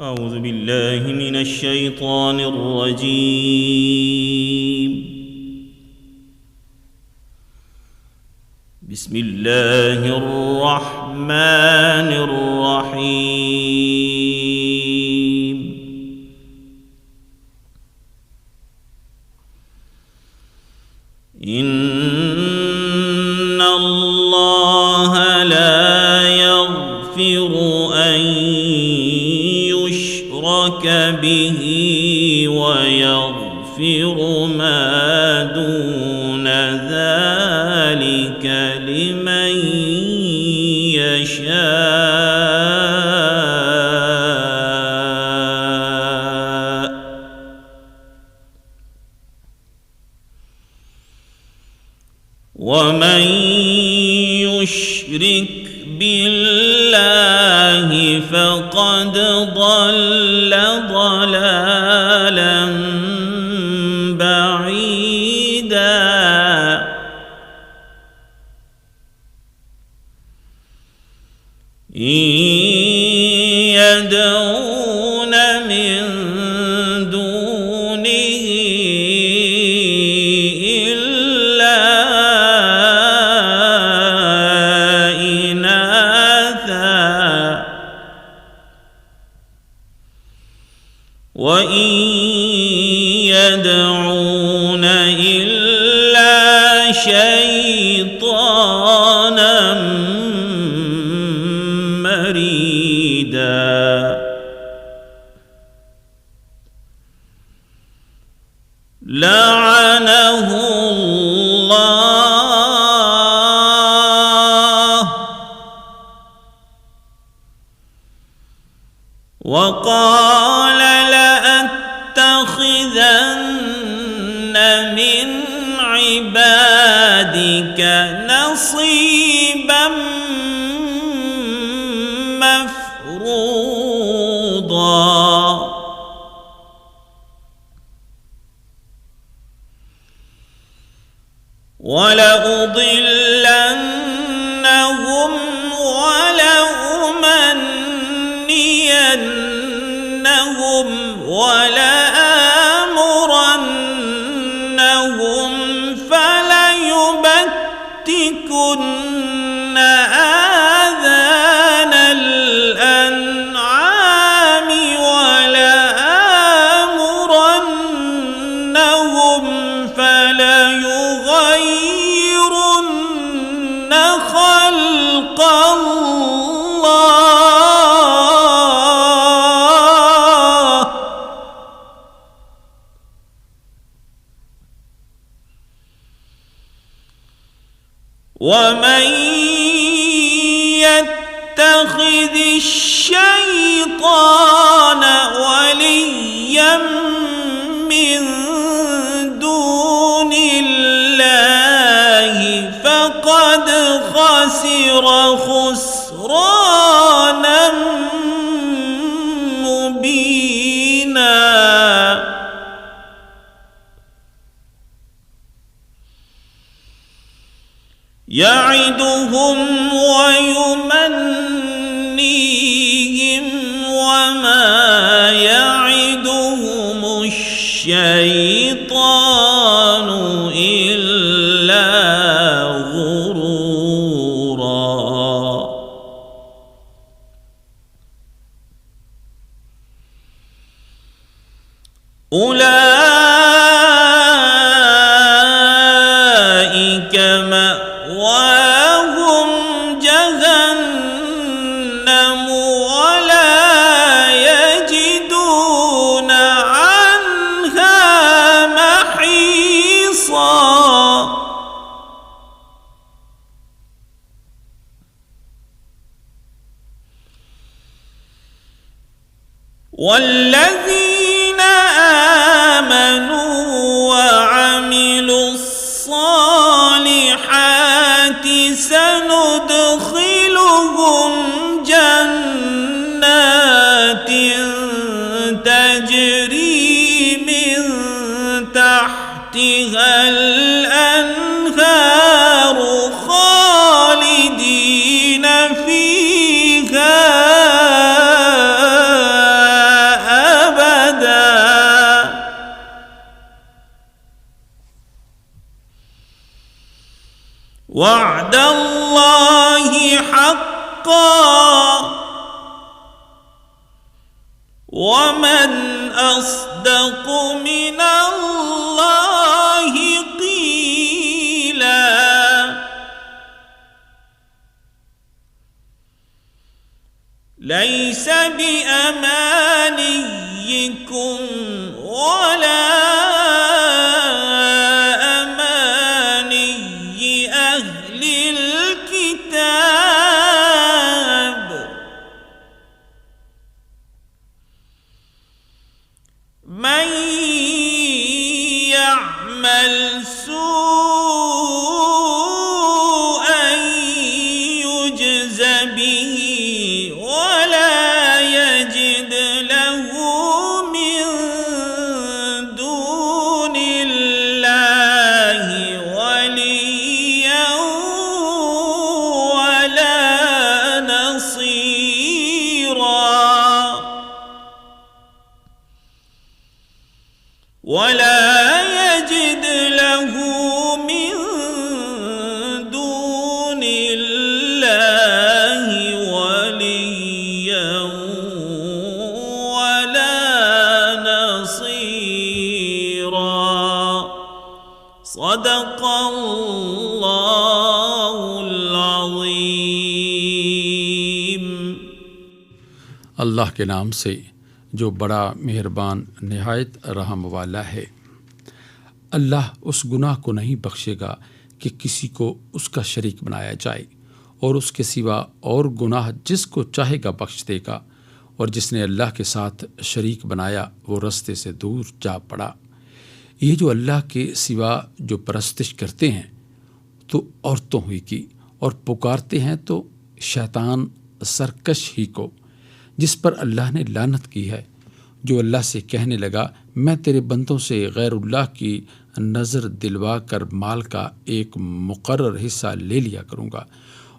أعوذ بالله من الشيطان الرجيم. بسم الله الرحمن الرحيم. إن الله لا يغفر أن يشرك به ويغفر ما دون ذلك لمن يشاء. ومن يشرك بالله فقد ضل ضلالا بعيدا. إن يدعون من دونه إلا إناثا وإن يدعون إلا شيطانا مريدا. لعنه الله وقال لأتخذن من عبادك نصيبا مفروضا. ولأضلنهم ولأمنينهم ولآمرنهم فليبتكن آذان الأنعام ولآمرنهم فليغيرن خلق الله ومن يتخذ الشيطان وليا من دون الله فقد خسر خسرانا مبينا. يعدهم ويمنيهم وما يعدهم الشيطان إلا غرورا. أولئك مأواهم جهنم ولا يجدون عنها محيصا. والذين آمنوا وعملوا الصالحات سندخلهم جنات تجري من تحتها الأنهار خالدين فيها وعد اللہ حقا ومن اصدق من اللہ قیلا لیس بأمانیکم ولا من يعمل سوءا يجز به ولا يجد له من دون الله وليا ولا نصيرا ولا يجد له من دون الله وليا ولا نصيرا صدق الله العظيم. اللہ کے نام سے جو بڑا مہربان نہایت رحم والا ہے. اللہ اس گناہ کو نہیں بخشے گا کہ کسی کو اس کا شریک بنایا جائے، اور اس کے سوا اور گناہ جس کو چاہے گا بخش دے گا، اور جس نے اللہ کے ساتھ شریک بنایا وہ رستے سے دور جا پڑا. یہ جو اللہ کے سوا جو پرستش کرتے ہیں تو عورتوں ہی کی، اور پکارتے ہیں تو شیطان سرکش ہی کو، جس پر اللہ نے لعنت کی ہے، جو اللہ سے کہنے لگا میں تیرے بندوں سے غیر اللہ کی نظر دلوا کر مال کا ایک مقرر حصہ لے لیا کروں گا،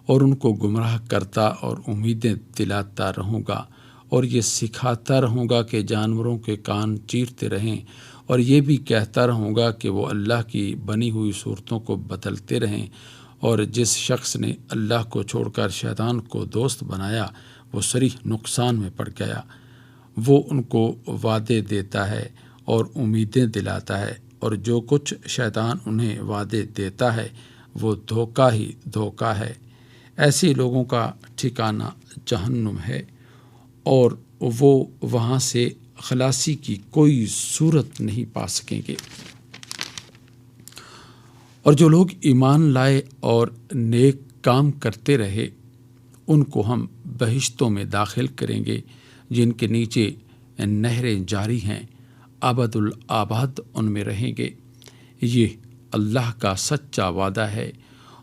اور ان کو گمراہ کرتا اور امیدیں دلاتا رہوں گا، اور یہ سکھاتا رہوں گا کہ جانوروں کے کان چیرتے رہیں، اور یہ بھی کہتا رہوں گا کہ وہ اللہ کی بنی ہوئی صورتوں کو بدلتے رہیں. اور جس شخص نے اللہ کو چھوڑ کر شیطان کو دوست بنایا وہ صریح نقصان میں پڑ گیا. وہ ان کو وعدے دیتا ہے اور امیدیں دلاتا ہے، اور جو کچھ شیطان انہیں وعدے دیتا ہے وہ دھوکہ ہی دھوکہ ہے. ایسے لوگوں کا ٹھکانہ جہنم ہے، اور وہ وہاں سے خلاصی کی کوئی صورت نہیں پا سکیں گے. اور جو لوگ ایمان لائے اور نیک کام کرتے رہے ان کو ہم بہشتوں میں داخل کریں گے جن کے نیچے نہریں جاری ہیں، ابد الآباد ان میں رہیں گے. یہ اللہ کا سچا وعدہ ہے،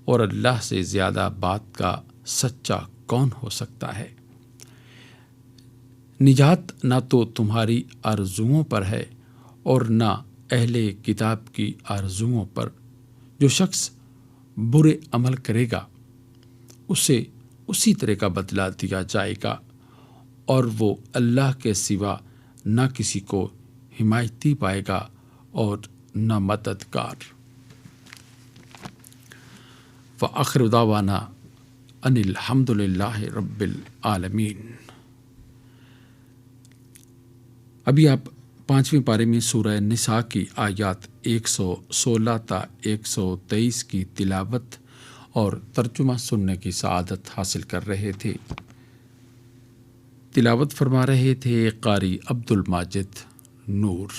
اور اللہ سے زیادہ بات کا سچا کون ہو سکتا ہے. نجات نہ تو تمہاری آرزوؤں پر ہے اور نہ اہل کتاب کی آرزوؤں پر. جو شخص برے عمل کرے گا اسے اسی طرح کا بدلہ دیا جائے گا، اور وہ اللہ کے سوا نہ کسی کو حمایتی پائے گا اور نہ مددگار. وآخر دعوانا ان الحمد للہ رب العالمین. ابھی آپ 5ویں پارے میں سورہ نساء کی آیات 116 تا 123 کی تلاوت اور ترجمہ سننے کی سعادت حاصل کر رہے تھے. تلاوت فرما رہے تھے قاری عبد الماجد نور.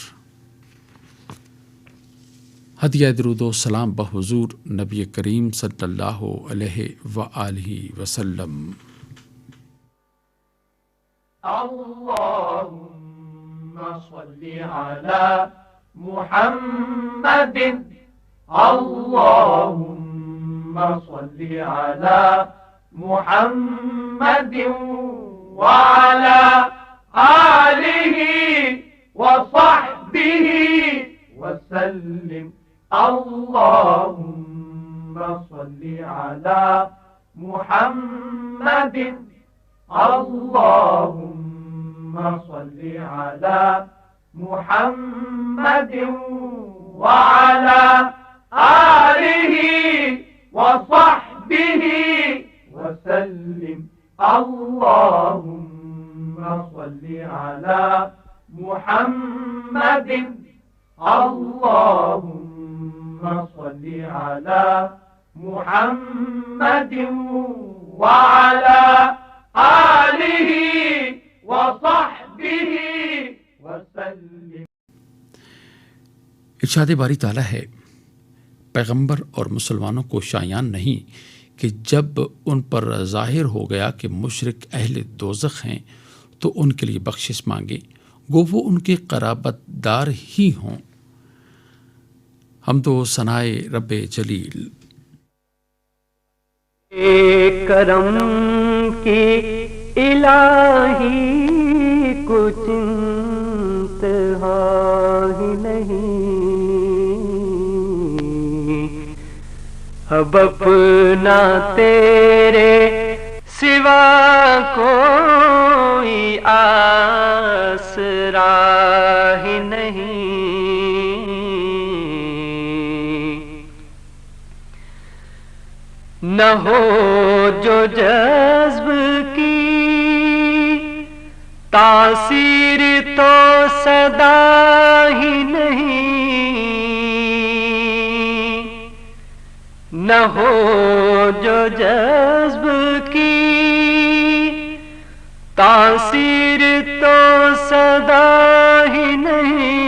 ہدیہ درود و سلام بحضور نبی کریم صلی اللہ علیہ وآلہ وسلم. اللہم صلی علی محمد اللہم صلی علی محمد وعلى آلہ وصحبہ وسلم. اللہم صلی علی محمد اللہم صلی علی محمد وعلى آلہ وصحبه وسلم اللهم صل على محمد اللهم صل على محمد وعلى آله وصحبه وسلم. ارشاد باری تعالیٰ ہے، پیغمبر اور مسلمانوں کو شایان نہیں کہ جب ان پر ظاہر ہو گیا کہ مشرک اہل دوزخ ہیں تو ان کے لیے بخشش مانگے، گو وہ ان کے قرابت دار ہی ہوں. حمد و ثنائے رب جلیل. کرم کی الہی کچھ انتہا ہی نہیں، اب اپنا تیرے سوا کوئی آسرا ہی نہیں. نہ ہو جو جذب کی تاثیر تو صدا ہی نہیں، نہ ہو جو جذب کی تاثیر تو صدا ہی نہیں.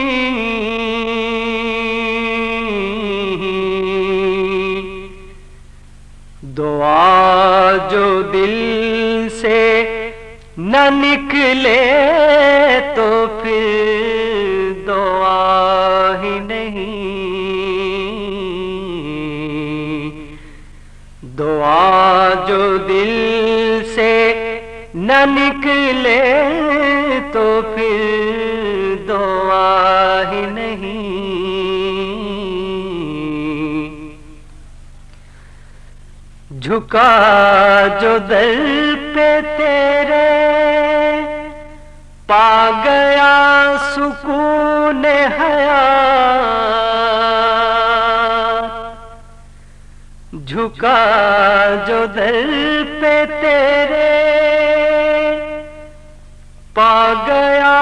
دعا جو دل سے نہ نکلے تو پھر دعا ہی نہیں. دعا جو دل سے نہ نکلے تو پھر دعا ہی نہیں. جھکا جو در پہ تیرے پا گیا سکون حیات، جھکا جو در پہ تیرے پا گیا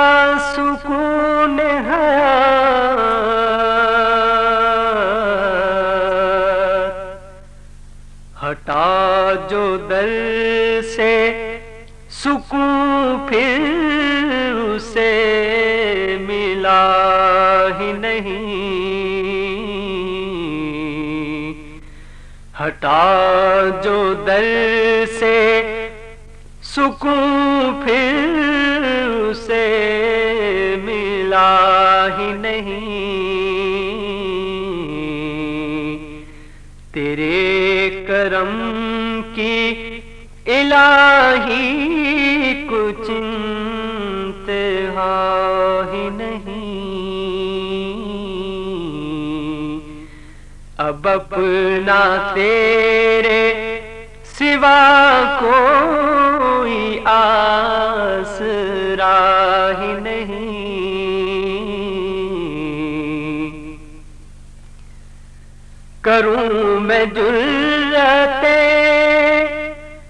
سکون حیات. ہٹا جو در سے سکون پھر اسے ملا ہی نہیں. ہٹا جو در سے سکون پھر اسے ملا ہی نہیں. تیرے کرم کی الہی کچھ انتہا ہی نہیں، اب اپنا تیرے سوا کوئی آسرا ہی نہیں. کروں میں جرأت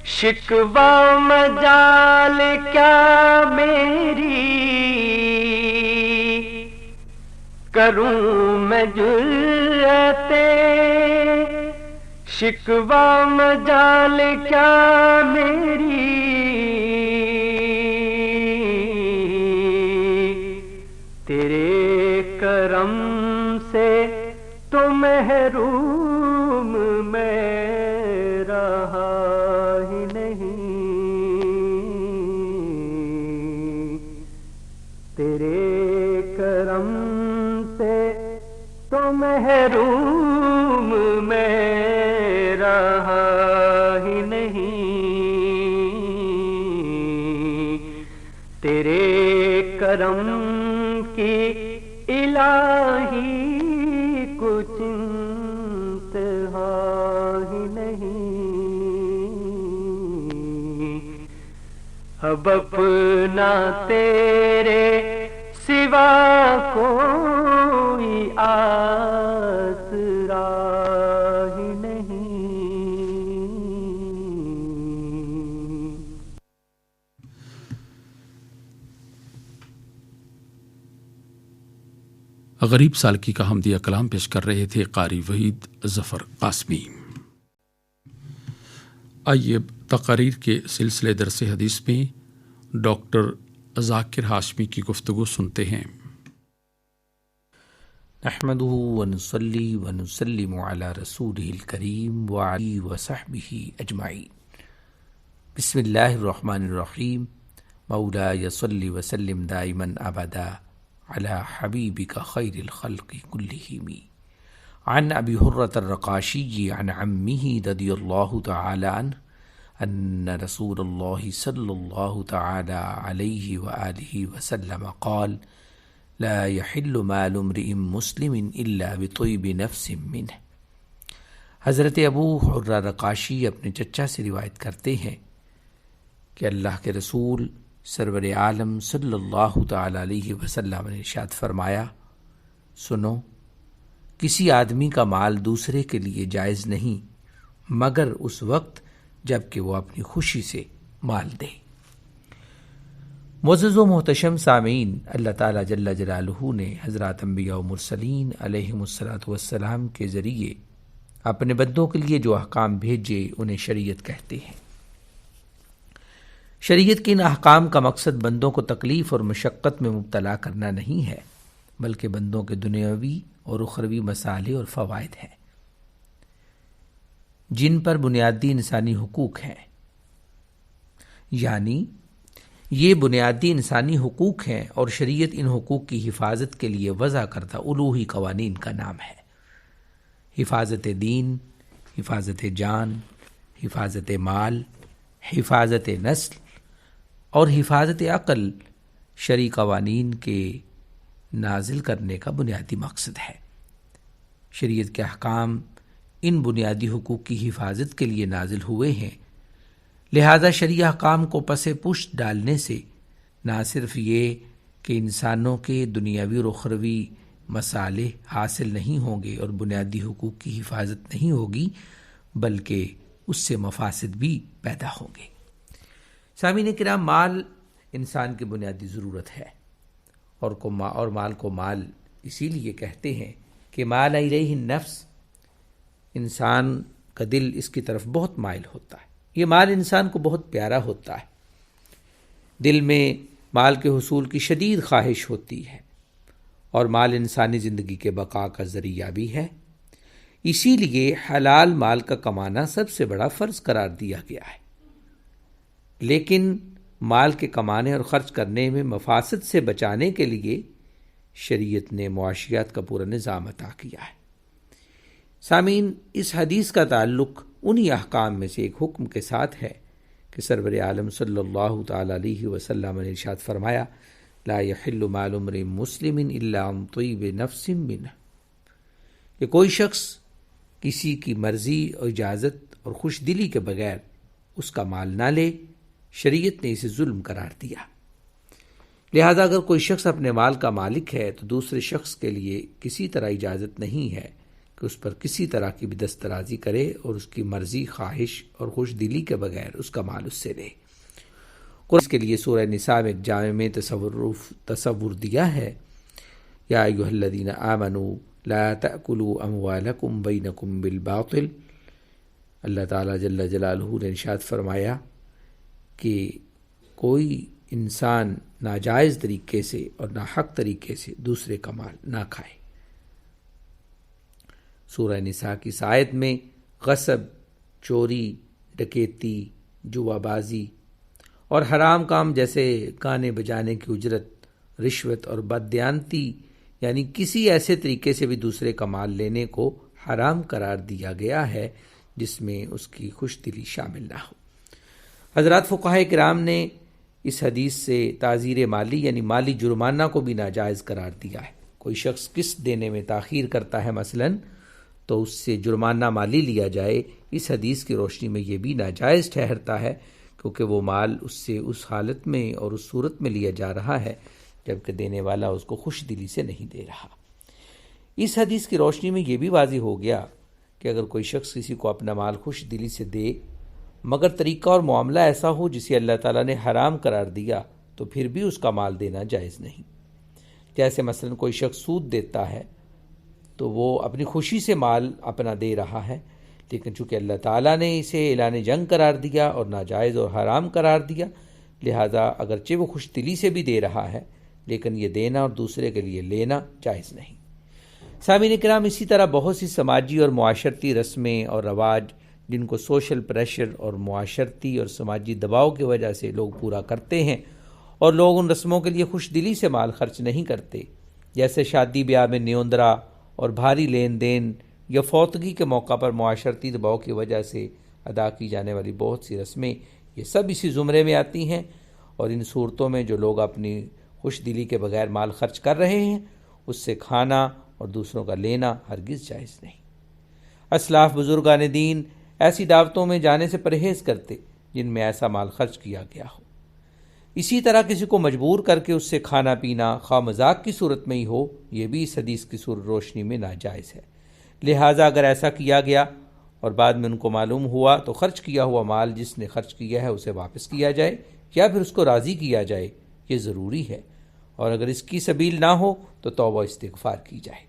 شکوہ مجال کیا میری، کروں میں جرأت شکوہ مجال کیا میری. تیرے کرم سے تو محروم میں رہا ہی نہیں. تیرے کرم سے تو محروم میں رہا ہی نہیں. تیرے کرم کی الہی کچھ انتہا ہی نہیں، اب اپنا تیرے سوا کوئی آسرا ہی نہیں. غریب سالکی کا حمدیہ کلام پیش کر رہے تھے قاری وحید ظفر قاسمی۔ آئیے تقاریر کے سلسلے درس حدیث میں ڈاکٹر ذاکر ہاشمی کی گفتگو سنتے ہیں۔ نحمده ونصلي ونسلم على رسوله الكريم وعلى وصحبه اجمعین۔ بسم اللہ الرحمن الرحیم۔ مولاي صل وسلم دائما ابدا على حبیبک خیر الخلق كلهم۔ عن ابی حرة الرقاشی عن عمه رضی اللہ تعالی عنہ ان رسول اللہ صلی اللہ تعالی علیہ وآلہ وسلم قال لا يحل مال امرئ مسلم الا بطیب نفس منه۔ حضرت ابو حرہ رقاشی اپنے چچا سے روایت کرتے ہیں کہ اللہ کے رسول سرور عالم صلی اللہ تعالی علیہ وسلم نے ارشاد فرمایا، سنو، کسی آدمی کا مال دوسرے کے لیے جائز نہیں مگر اس وقت جب کہ وہ اپنی خوشی سے مال دے۔ معزز و محتشم سامعین، اللہ تعالیٰ جل جلالہ نے حضرات انبیاء و مرسلین علیہم الصلاۃ والسلام کے ذریعے اپنے بندوں کے لیے جو احکام بھیجے انہیں شریعت کہتے ہیں۔ شریعت کے ان احکام کا مقصد بندوں کو تکلیف اور مشقت میں مبتلا کرنا نہیں ہے، بلکہ بندوں کے دنیاوی اور اخروی مصالح اور فوائد ہیں، جن پر بنیادی انسانی حقوق ہیں۔ یعنی یہ بنیادی انسانی حقوق ہیں اور شریعت ان حقوق کی حفاظت کے لیے وضع کردہ الوہی قوانین کا نام ہے۔ حفاظت دین، حفاظت جان، حفاظت مال، حفاظت نسل اور حفاظت عقل شرعی قوانین کے نازل کرنے کا بنیادی مقصد ہے۔ شریعت کے احکام ان بنیادی حقوق کی حفاظت کے لیے نازل ہوئے ہیں، لہذا شرعی احکام کو پس پشت ڈالنے سے نہ صرف یہ کہ انسانوں کے دنیاوی اور اخروی مصالح حاصل نہیں ہوں گے اور بنیادی حقوق کی حفاظت نہیں ہوگی، بلکہ اس سے مفاسد بھی پیدا ہوں گے۔ سامعین کرام، مال انسان کی بنیادی ضرورت ہے اور مال کو مال اسی لیے کہتے ہیں کہ مال الیہ النفس، انسان کا دل اس کی طرف بہت مائل ہوتا ہے۔ یہ مال انسان کو بہت پیارا ہوتا ہے، دل میں مال کے حصول کی شدید خواہش ہوتی ہے، اور مال انسانی زندگی کے بقا کا ذریعہ بھی ہے۔ اسی لیے حلال مال کا کمانا سب سے بڑا فرض قرار دیا گیا ہے، لیکن مال کے کمانے اور خرچ کرنے میں مفاسد سے بچانے کے لیے شریعت نے معاشیات کا پورا نظام عطا کیا ہے۔ سامعین، اس حدیث کا تعلق انہی احکام میں سے ایک حکم کے ساتھ ہے کہ سرور عالم صلی اللہ تعالی علیہ وسلم نے ارشاد فرمایا، لا يحل مال امرئ مسلم الا عن طیب نفس منه۔ کہ کوئی شخص کسی کی مرضی اور اجازت اور خوش دلی کے بغیر اس کا مال نہ لے، شریعت نے اسے ظلم قرار دیا۔ لہذا اگر کوئی شخص اپنے مال کا مالک ہے تو دوسرے شخص کے لیے کسی طرح اجازت نہیں ہے کہ اس پر کسی طرح کی بھی دسترازی کرے اور اس کی مرضی، خواہش اور خوش دلی کے بغیر اس کا مال اس سے لے۔ قرآن اس کے لیے سورہ نساء میں ایک جامع میں تصور دیا ہے، یا ایھا الذین آمنوا لا تأکلوا اموالکم بینکم بالباطل۔ اللہ تعالیٰ جل جلالہ نے ارشاد فرمایا کہ کوئی انسان ناجائز طریقے سے اور ناحق طریقے سے دوسرے کا مال نہ کھائے۔ سورہ نساء کی اس آیت میں غصب، چوری، ڈکیتی، جوا بازی اور حرام کام جیسے گانے بجانے کی اجرت، رشوت اور بددیانتی، یعنی کسی ایسے طریقے سے بھی دوسرے کا مال لینے کو حرام قرار دیا گیا ہے جس میں اس کی خوش دلی شامل نہ ہو۔ حضرات فقہائے کرام نے اس حدیث سے تعزیر مالی یعنی مالی جرمانہ کو بھی ناجائز قرار دیا ہے۔ کوئی شخص قسط دینے میں تاخیر کرتا ہے مثلاً، تو اس سے جرمانہ مالی لیا جائے، اس حدیث کی روشنی میں یہ بھی ناجائز ٹھہرتا ہے، کیونکہ وہ مال اس سے اس حالت میں اور اس صورت میں لیا جا رہا ہے جبکہ دینے والا اس کو خوش دلی سے نہیں دے رہا۔ اس حدیث کی روشنی میں یہ بھی واضح ہو گیا کہ اگر کوئی شخص کسی کو اپنا مال خوش دلی سے دے مگر طریقہ اور معاملہ ایسا ہو جسے اللہ تعالیٰ نے حرام قرار دیا، تو پھر بھی اس کا مال دینا جائز نہیں۔ جیسے مثلا کوئی شخص سود دیتا ہے تو وہ اپنی خوشی سے مال اپنا دے رہا ہے، لیکن چونکہ اللہ تعالیٰ نے اسے اعلان جنگ قرار دیا اور ناجائز اور حرام قرار دیا، لہٰذا اگرچہ وہ خوش دلی سے بھی دے رہا ہے لیکن یہ دینا اور دوسرے کے لیے لینا جائز نہیں۔ سامعین کرام، اسی طرح بہت سی سماجی اور معاشرتی رسمیں اور رواج جن کو سوشل پریشر اور معاشرتی اور سماجی دباؤ کی وجہ سے لوگ پورا کرتے ہیں اور لوگ ان رسموں کے لیے خوش دلی سے مال خرچ نہیں کرتے، جیسے شادی بیاہ میں نیوندرا اور بھاری لین دین یا فوتگی کے موقع پر معاشرتی دباؤ کی وجہ سے ادا کی جانے والی بہت سی رسمیں، یہ سب اسی زمرے میں آتی ہیں، اور ان صورتوں میں جو لوگ اپنی خوش دلی کے بغیر مال خرچ کر رہے ہیں اس سے کھانا اور دوسروں کا لینا ہرگز جائز نہیں۔ اسلاف بزرگان دین ایسی دعوتوں میں جانے سے پرہیز کرتے جن میں ایسا مال خرچ کیا گیا ہو۔ اسی طرح کسی کو مجبور کر کے اس سے کھانا پینا خواہ مذاق کی صورت میں ہی ہو، یہ بھی اس حدیث کی روشنی میں ناجائز ہے۔ لہٰذا اگر ایسا کیا گیا اور بعد میں ان کو معلوم ہوا تو خرچ کیا ہوا مال جس نے خرچ کیا ہے اسے واپس کیا جائے یا پھر اس کو راضی کیا جائے، یہ ضروری ہے، اور اگر اس کی سبیل نہ ہو تو توبہ استغفار کی جائے۔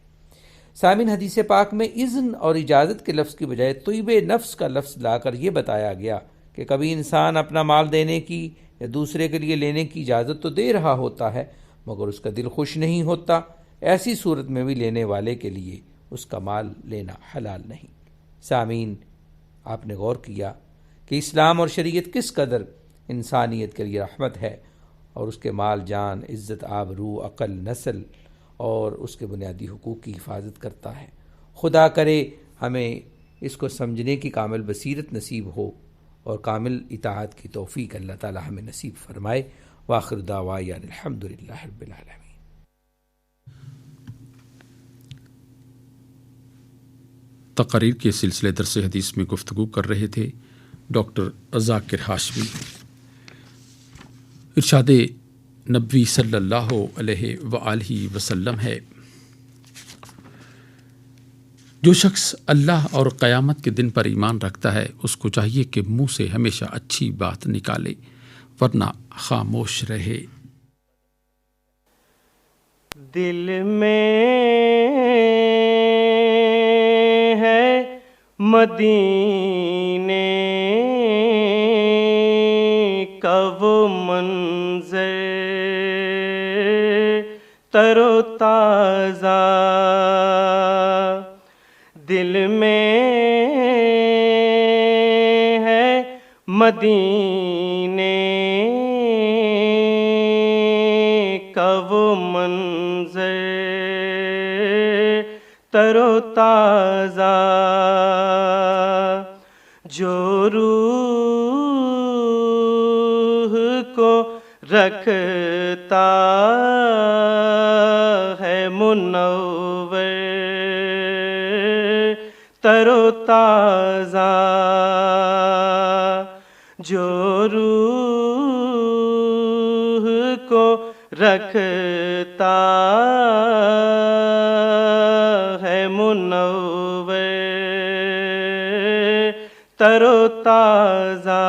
سامعین، حدیث پاک میں اذن اور اجازت کے لفظ کی بجائے طیب نفس کا لفظ لا کر یہ بتایا گیا کہ کبھی انسان اپنا مال دینے کی یا دوسرے کے لیے لینے کی اجازت تو دے رہا ہوتا ہے مگر اس کا دل خوش نہیں ہوتا، ایسی صورت میں بھی لینے والے کے لیے اس کا مال لینا حلال نہیں۔ سامعین، آپ نے غور کیا کہ اسلام اور شریعت کس قدر انسانیت کے لیے رحمت ہے اور اس کے مال، جان، عزت، آبرو، عقل، نسل اور اس کے بنیادی حقوق کی حفاظت کرتا ہے۔ خدا کرے ہمیں اس کو سمجھنے کی کامل بصیرت نصیب ہو اور کامل اطاعت کی توفیق اللہ تعالی ہمیں نصیب فرمائے۔ وآخر دعوانا الحمدللہ رب العالمین۔ تقاریر کے سلسلے درس حدیث میں گفتگو کر رہے تھے ڈاکٹر ذاکر ہاشمی۔ ارشاد نبوی صلی اللہ علیہ وآلہ وسلم ہے، جو شخص اللہ اور قیامت کے دن پر ایمان رکھتا ہے اس کو چاہیے کہ منہ سے ہمیشہ اچھی بات نکالے ورنہ خاموش رہے۔ دل میں ہے مدینے کا وہ منظر تر و تازہ، دل میں ہے مدینے کا وہ منظر تر و تازہ، جو روح کو رکھتا ہے منور تر و تازہ، جو روح کو رکھتا ہے منور تر و تازہ،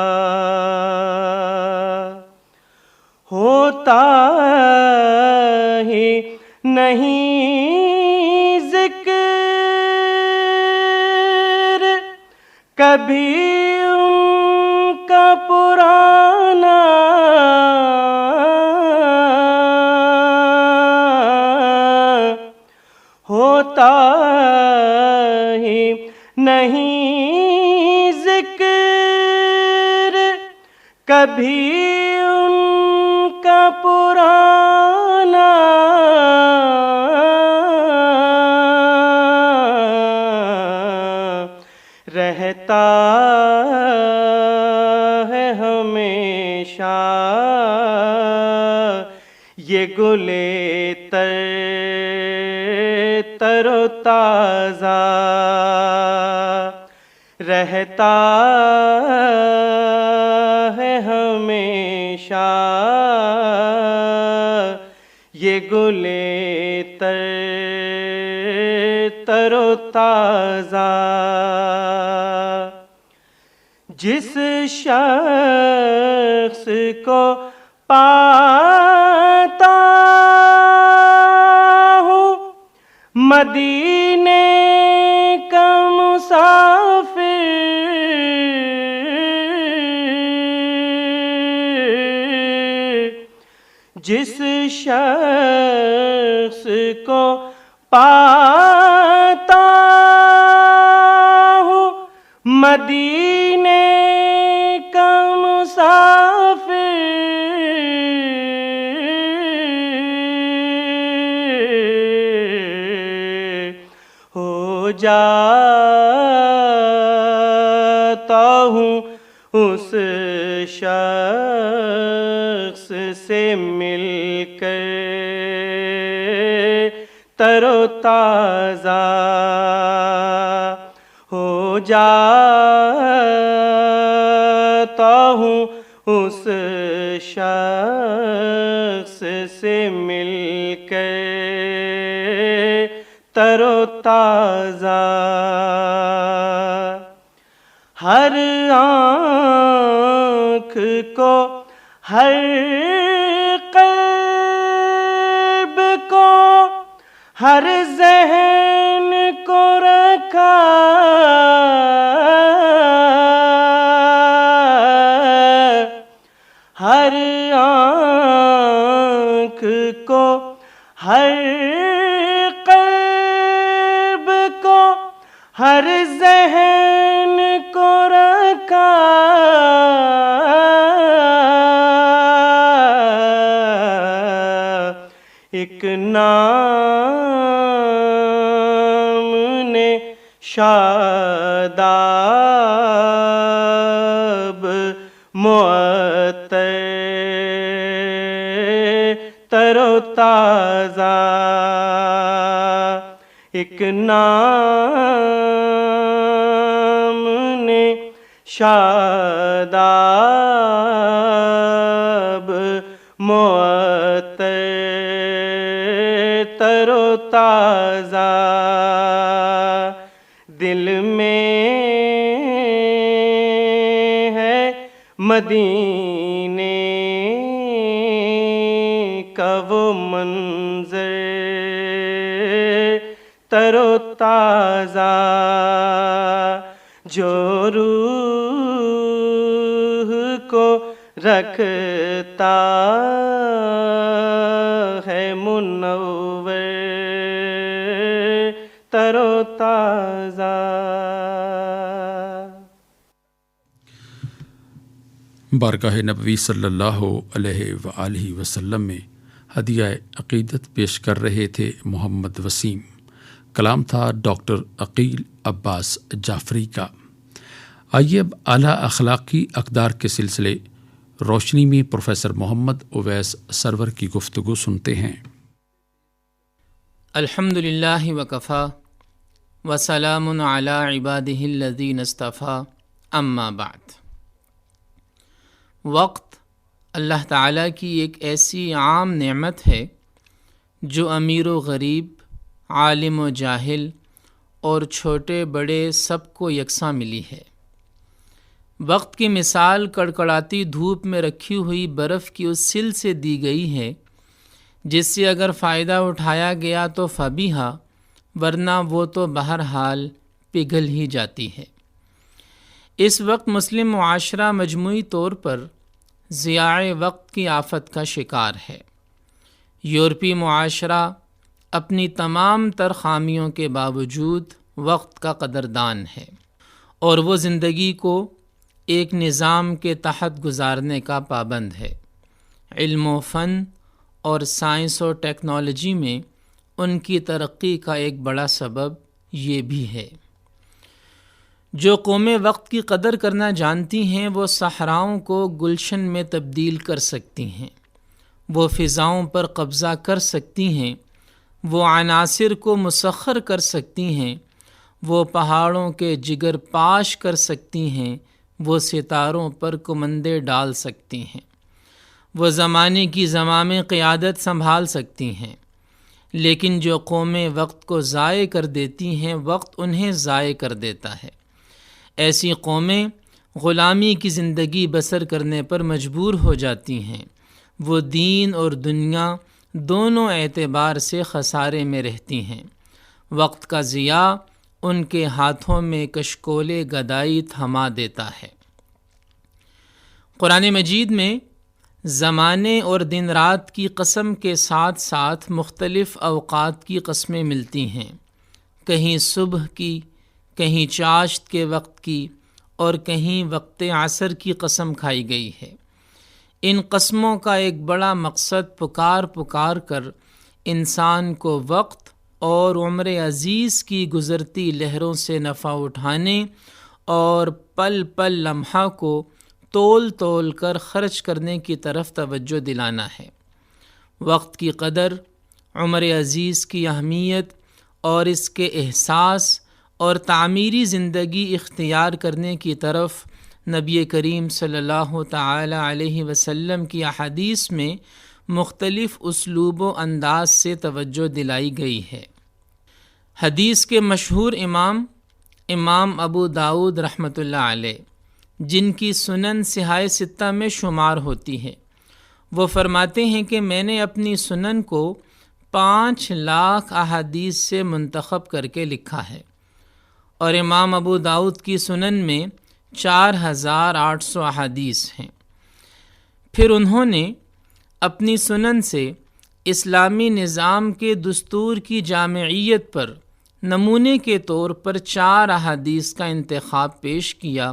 ہوتا ہی نہیں ذکر کبھی ان کا پرانا، ہوتا ہی نہیں ذکر کبھی ان کا پرانا، رہتا ہے ہمیشہ یہ گلے تر و تازہ، رہتا ہے ہمیشہ یہ گلے تر و تازہ، جس شخص کو پاتا مدینے کا مسافر جس شخص کو پاتا ہوں مدینے کا مسافر ہو جاتا ہوں اس شخص سے مل کر تر و تازہ ہو جاتا ہوں اس شخص سے مل کر تر و تازہ ہر آنکھ کو ہر قلب کو ہر ذہن کو رکھا ہر آنکھ کو ہر قلب کو ہر ذہن کو رکھا ایک نام نے شاداب معطر تر و تازہ ایک نام نے شاداب معطر تر و تازہ دل میں ہے مدینے کا وہ منظر تر و تازہ جو روح کو رکھتا ہے منور تر و تازہ. بارگاہ نبوی صلی اللہ علیہ وآلہ وسلم میں ہدیہ عقیدت پیش کر رہے تھے محمد وسیم. کلام تھا ڈاکٹر عقیل عباس جعفری کا. آئیے اب اعلیٰ اخلاقی اقدار کے سلسلے روشنی میں پروفیسر محمد اویس سرور کی گفتگو سنتے ہیں. الحمدللہ وکفا وسلام علی عبادہ الذین اصطفیٰ اما بعد. وقت اللہ تعالیٰ کی ایک ایسی عام نعمت ہے جو امیر و غریب، عالم و جاہل اور چھوٹے بڑے سب کو یکساں ملی ہے. وقت کی مثال کڑکڑاتی دھوپ میں رکھی ہوئی برف کی اس سل سے دی گئی ہے جس سے اگر فائدہ اٹھایا گیا تو فبیہا، ورنہ وہ تو بہرحال پگھل ہی جاتی ہے. اس وقت مسلم معاشرہ مجموعی طور پر ضیاع وقت کی آفت کا شکار ہے. یورپی معاشرہ اپنی تمام تر خامیوں کے باوجود وقت کا قدردان ہے اور وہ زندگی کو ایک نظام کے تحت گزارنے کا پابند ہے. علم و فن اور سائنس و ٹیکنالوجی میں ان کی ترقی کا ایک بڑا سبب یہ بھی ہے. جو قومیں وقت کی قدر کرنا جانتی ہیں وہ صحراؤں کو گلشن میں تبدیل کر سکتی ہیں، وہ فضاؤں پر قبضہ کر سکتی ہیں، وہ عناصر کو مسخر کر سکتی ہیں، وہ پہاڑوں کے جگر پاش کر سکتی ہیں، وہ ستاروں پر کمندے ڈال سکتی ہیں، وہ زمانے کی زمام قیادت سنبھال سکتی ہیں. لیکن جو قومیں وقت کو ضائع کر دیتی ہیں وقت انہیں ضائع کر دیتا ہے. ایسی قومیں غلامی کی زندگی بسر کرنے پر مجبور ہو جاتی ہیں. وہ دین اور دنیا دونوں اعتبار سے خسارے میں رہتی ہیں. وقت کا ضیاع ان کے ہاتھوں میں کشکول گدائی تھما دیتا ہے۔ قرآن مجید میں زمانے اور دن رات کی قسم کے ساتھ ساتھ مختلف اوقات کی قسمیں ملتی ہیں، کہیں صبح کی، کہیں چاشت کے وقت کی، اور کہیں وقت عصر کی قسم کھائی گئی ہے۔ ان قسموں کا ایک بڑا مقصد پکار کر انسان کو وقت اور عمر عزیز کی گزرتی لہروں سے نفع اٹھانے اور پل پل لمحہ کو تول کر خرچ کرنے کی طرف توجہ دلانا ہے۔ وقت کی قدر، عمر عزیز کی اہمیت اور اس کے احساس اور تعمیری زندگی اختیار کرنے کی طرف نبی کریم صلی اللہ تعالی علیہ وسلم کی احادیث میں مختلف اسلوب و انداز سے توجہ دلائی گئی ہے۔ حدیث کے مشہور امام ابو داؤد رحمۃ اللہ علیہ، جن کی سنن صحاح ستہ میں شمار ہوتی ہے، وہ فرماتے ہیں کہ میں نے اپنی سنن کو 5 لاکھ احادیث سے منتخب کر کے لکھا ہے، اور امام ابو داؤد کی سنن میں 4800 احادیث ہیں۔ پھر انہوں نے اپنی سنن سے اسلامی نظام کے دستور کی جامعیت پر نمونے کے طور پر 4 احادیث کا انتخاب پیش کیا،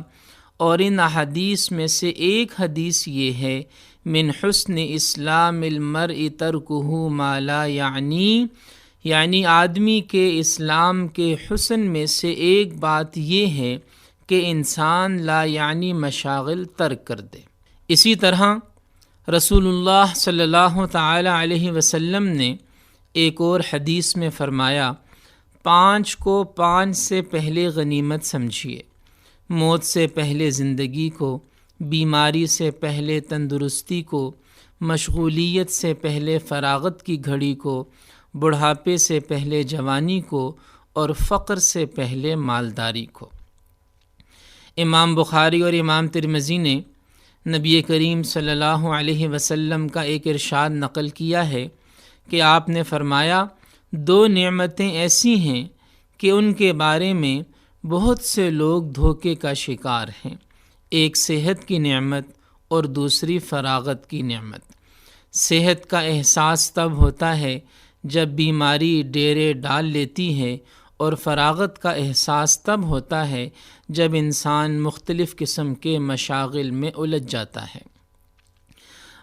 اور ان احادیث میں سے ایک حدیث یہ ہے، من حسن اسلام المرء ترکہ ما لا یعنی آدمی کے اسلام کے حسن میں سے ایک بات یہ ہے کہ انسان لا یعنی مشاغل ترک کر دے۔ اسی طرح رسول اللہ صلی اللہ تعالی علیہ وسلم نے ایک اور حدیث میں فرمایا، 5 کو 5 سے پہلے غنیمت سمجھیے، موت سے پہلے زندگی کو، بیماری سے پہلے تندرستی کو، مشغولیت سے پہلے فراغت کی گھڑی کو، بڑھاپے سے پہلے جوانی کو، اور فقر سے پہلے مالداری کو۔ امام بخاری اور امام ترمذی نے نبی کریم صلی اللہ علیہ وسلم کا ایک ارشاد نقل کیا ہے کہ آپ نے فرمایا، 2 نعمتیں ایسی ہیں کہ ان کے بارے میں بہت سے لوگ دھوکے کا شکار ہیں، ایک صحت کی نعمت اور دوسری فراغت کی نعمت۔ صحت کا احساس تب ہوتا ہے جب بیماری ڈیرے ڈال لیتی ہے، اور فراغت کا احساس تب ہوتا ہے جب انسان مختلف قسم کے مشاغل میں الجھ جاتا ہے۔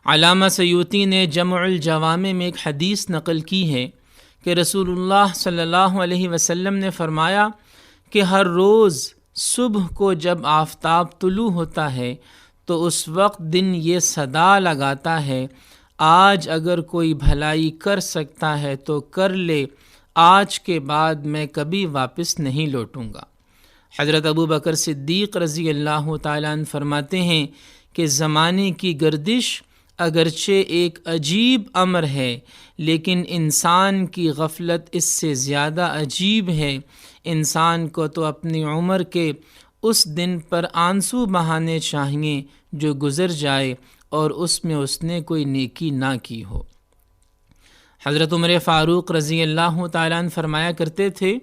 علامہ سیوطی نے جمع الجوامع میں ایک حدیث نقل کی ہے کہ رسول اللہ صلی اللہ علیہ وسلم نے فرمایا کہ ہر روز صبح کو جب آفتاب طلوع ہوتا ہے تو اس وقت دن یہ صدا لگاتا ہے، آج اگر کوئی بھلائی کر سکتا ہے تو کر لے، آج کے بعد میں کبھی واپس نہیں لوٹوں گا۔ حضرت ابو بکر صدیق رضی اللہ تعالیٰ عنہ فرماتے ہیں کہ زمانے کی گردش اگرچہ ایک عجیب امر ہے، لیکن انسان کی غفلت اس سے زیادہ عجیب ہے۔ انسان کو تو اپنی عمر کے اس دن پر آنسو بہانے چاہیے جو گزر جائے اور اس میں اس نے کوئی نیکی نہ کی ہو۔ حضرت عمر فاروق رضی اللہ تعالیٰ عنہ فرمایا کرتے تھے،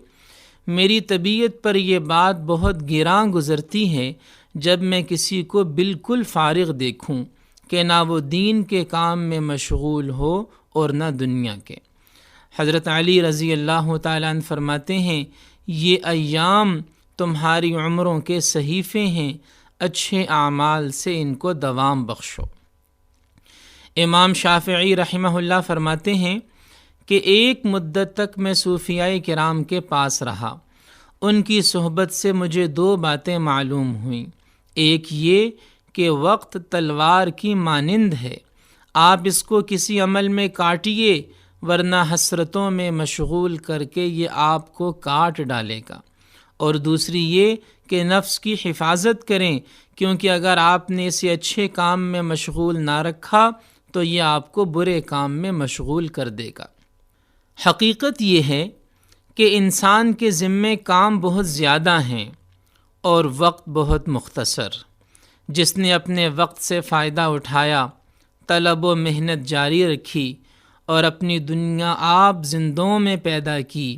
میری طبیعت پر یہ بات بہت گراں گزرتی ہے جب میں کسی کو بالکل فارغ دیکھوں کہ نہ وہ دین کے کام میں مشغول ہو اور نہ دنیا کے۔ حضرت علی رضی اللہ تعالیٰ عنہ فرماتے ہیں، یہ ایام تمہاری عمروں کے صحیفے ہیں، اچھے اعمال سے ان کو دوام بخشو۔ امام شافعی رحمہ اللہ فرماتے ہیں کہ ایک مدت تک میں صوفیاء کرام کے پاس رہا، ان کی صحبت سے مجھے 2 باتیں معلوم ہوئیں۔ ایک یہ کہ وقت تلوار کی مانند ہے، آپ اس کو کسی عمل میں کاٹیے ورنہ حسرتوں میں مشغول کر کے یہ آپ کو کاٹ ڈالے گا۔ اور دوسری یہ کہ نفس کی حفاظت کریں، کیونکہ اگر آپ نے اسے اچھے کام میں مشغول نہ رکھا تو یہ آپ کو برے کام میں مشغول کر دے گا۔ حقیقت یہ ہے کہ انسان کے ذمے کام بہت زیادہ ہیں اور وقت بہت مختصر۔ جس نے اپنے وقت سے فائدہ اٹھایا، طلب و محنت جاری رکھی اور اپنی دنیا آپ زندوں میں پیدا کی،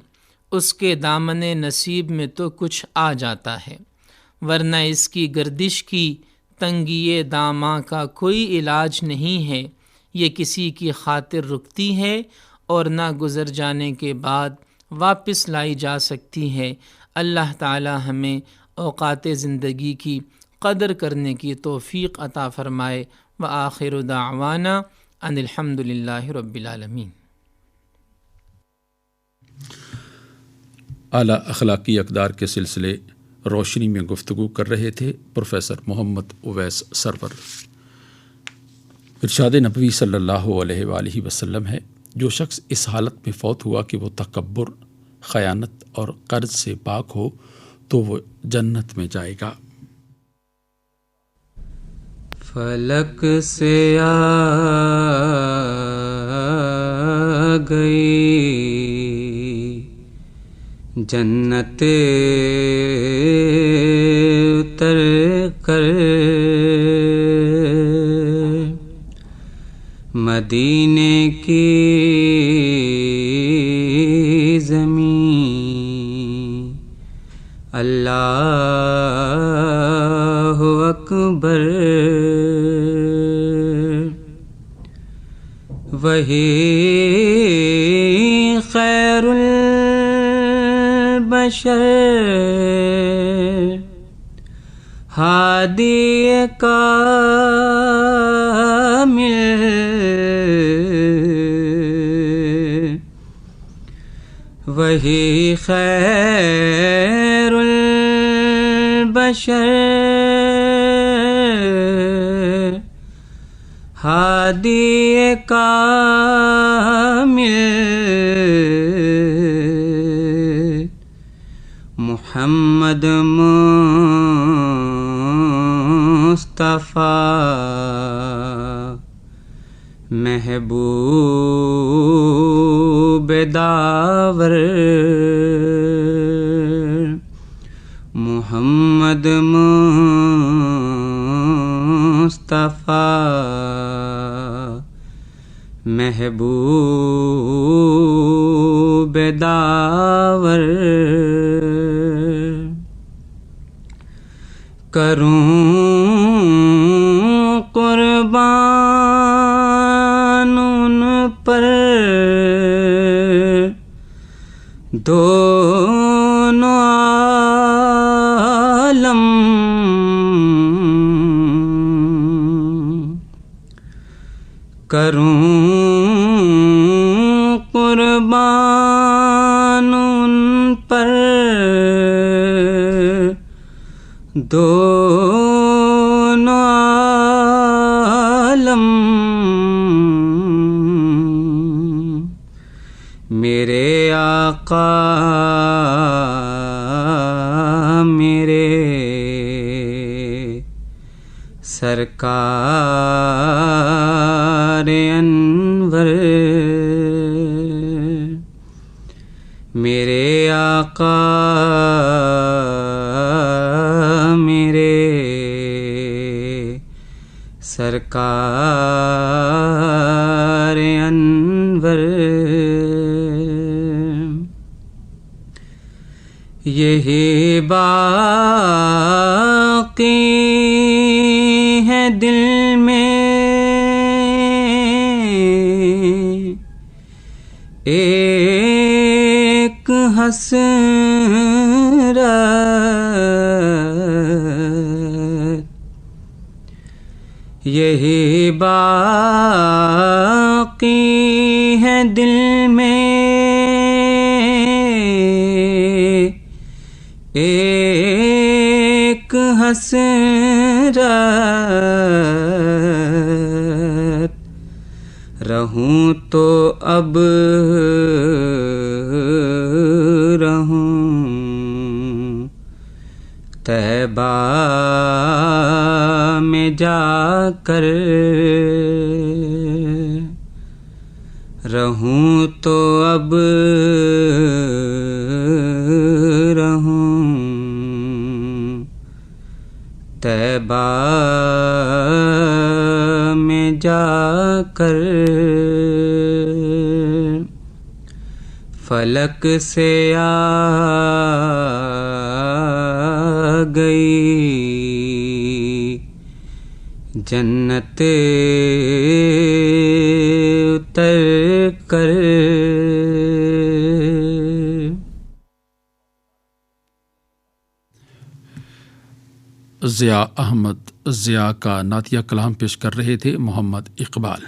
اس کے دامن نصیب میں تو کچھ آ جاتا ہے، ورنہ اس کی گردش کی تنگی داماں کا کوئی علاج نہیں ہے، یہ کسی کی خاطر رکتی ہے اور نہ گزر جانے کے بعد واپس لائی جا سکتی ہے۔ اللہ تعالی ہمیں اوقات زندگی کی قدر کرنے کی توفیق عطا فرمائے۔ وآخر دعوانا ان الحمد للہ رب العالمین۔ اعلیٰ اخلاقی اقدار کے سلسلے روشنی میں گفتگو کر رہے تھے پروفیسر محمد اویس سرور۔ ارشاد نبوی صلی اللہ علیہ وآلہ وسلم ہے، جو شخص اس حالت میں فوت ہوا کہ وہ تکبر، خیانت اور قرض سے پاک ہو تو وہ جنت میں جائے گا۔ فلک سے آ گئی جنت اتر کر، مدینے کی زمین اللہ اکبر، وہی خیر البشر ہادی کامل، وہی خیر البشر ہادی کامل، محمد مصطفیٰ محبوب داور، محمد مصطفیٰ محبوب داور، کروں قربان ان پر دونوں عالم، کروں قربان ان پر دونوں عالم، میرے آقا میرے سرکار انور، میرے آقا میرے سرکار انور، یہی باقی ہے دل میں ایک حسرت، یہی باقی ہے دل میں ایک حسرت، رہوں تو اب رہوں طیبہ میں جا کر، رہوں تو اب رہوں طیبہ میں جا کر، فلک سے آ گئی جنت اتر کر. ضیاء احمد ضیاء کا نعتیہ کلام پیش کر رہے تھے محمد اقبال.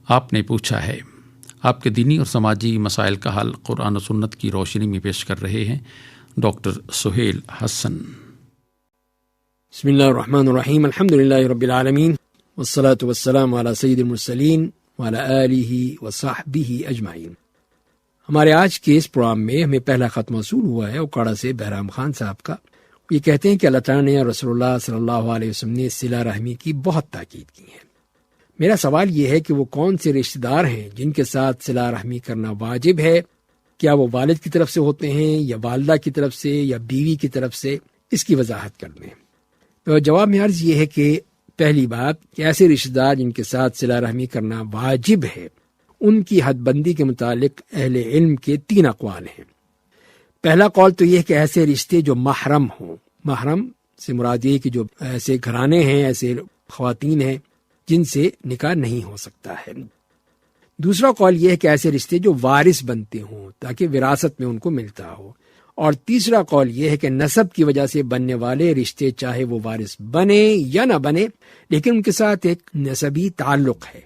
آپ نے پوچھا ہے، آپ کے دینی اور سماجی مسائل کا حل قرآن و سنت کی روشنی میں پیش کر رہے ہیں ڈاکٹر سہیل حسن. بسم اللہ الرحمن الرحیم، الحمد للہ رب العالمین، والصلاة والسلام علی سید المرسلین وعلی آلہ وصحبہ اجمعین. ہمارے آج کے اس پروگرام میں ہمیں پہلا خط موصول ہوا ہے اوکاڑا سے بہرام خان صاحب کا. یہ کہتے ہیں کہ اللہ تعالیٰ نے رسول اللہ صلی اللہ علیہ وسلم نے صلہ رحمی کی بہت تاکید کی ہے. میرا سوال یہ ہے کہ وہ کون سے رشتہ دار ہیں جن کے ساتھ صلہ رحمی کرنا واجب ہے؟ کیا وہ والد کی طرف سے ہوتے ہیں یا والدہ کی طرف سے یا بیوی کی طرف سے؟ اس کی وضاحت کر دیں. تو جواب میں عرض یہ ہے کہ پہلی بات کہ ایسے رشتہ دار جن کے ساتھ صلہ رحمی کرنا واجب ہے، ان کی حد بندی کے متعلق اہل علم کے 3 اقوال ہیں. پہلا قول تو یہ کہ ایسے رشتے جو محرم ہوں. محرم سے مراد یہ کہ جو ایسے گھرانے ہیں، ایسے خواتین ہیں جن سے نکاح نہیں ہو سکتا ہے. دوسرا قول یہ ہے کہ ایسے رشتے جو وارث بنتے ہوں تاکہ وراثت میں ان کو ملتا ہو. اور تیسرا قول یہ ہے کہ نسب کی وجہ سے بننے والے رشتے چاہے وہ وارث بنے یا نہ بنے لیکن ان کے ساتھ ایک نسبی تعلق ہے.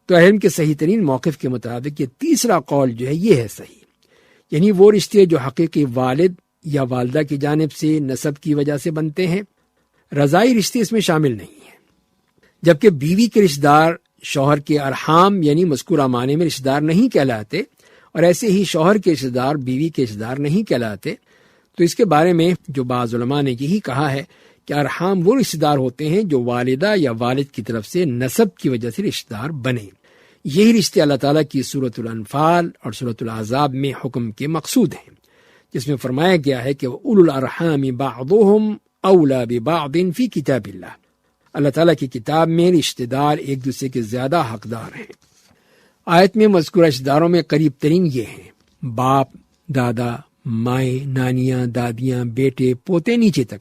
تو علم کے صحیح ترین موقف کے مطابق یہ تیسرا قول جو ہے یہ ہے صحیح، یعنی وہ رشتے جو حقیقی والد یا والدہ کی جانب سے نسب کی وجہ سے بنتے ہیں. رضائی رشتے اس میں شامل نہیں ہیں. جبکہ بیوی کے رشتہ دار شوہر کے ارحام یعنی مذکورہ معنی میں رشتہ دار نہیں کہلاتے، اور ایسے ہی شوہر کے رشتہ دار بیوی کے رشتہ دار نہیں کہلاتے. تو اس کے بارے میں جو بعض علماء نے یہی کہا ہے کہ ارحام وہ رشتہ دار ہوتے ہیں جو والدہ یا والد کی طرف سے نسب کی وجہ سے رشتہ دار بنے. یہی رشتے اللہ تعالیٰ کی سورۃ الانفال اور سورۃ الاحزاب میں حکم کے مقصود ہیں، جس میں فرمایا گیا ہے کہ اولو الارحام بعضهم اولی ببعض فی کتاب اللہ. اللہ تعالیٰ کی کتاب میں رشتہ دار ایک دوسرے کے زیادہ حقدار ہیں. آیت میں مذکورہ رشتہ داروں میں قریب ترین یہ ہیں: باپ، دادا، مائیں، نانیاں، دادیاں، بیٹے، پوتے، نیچے تک.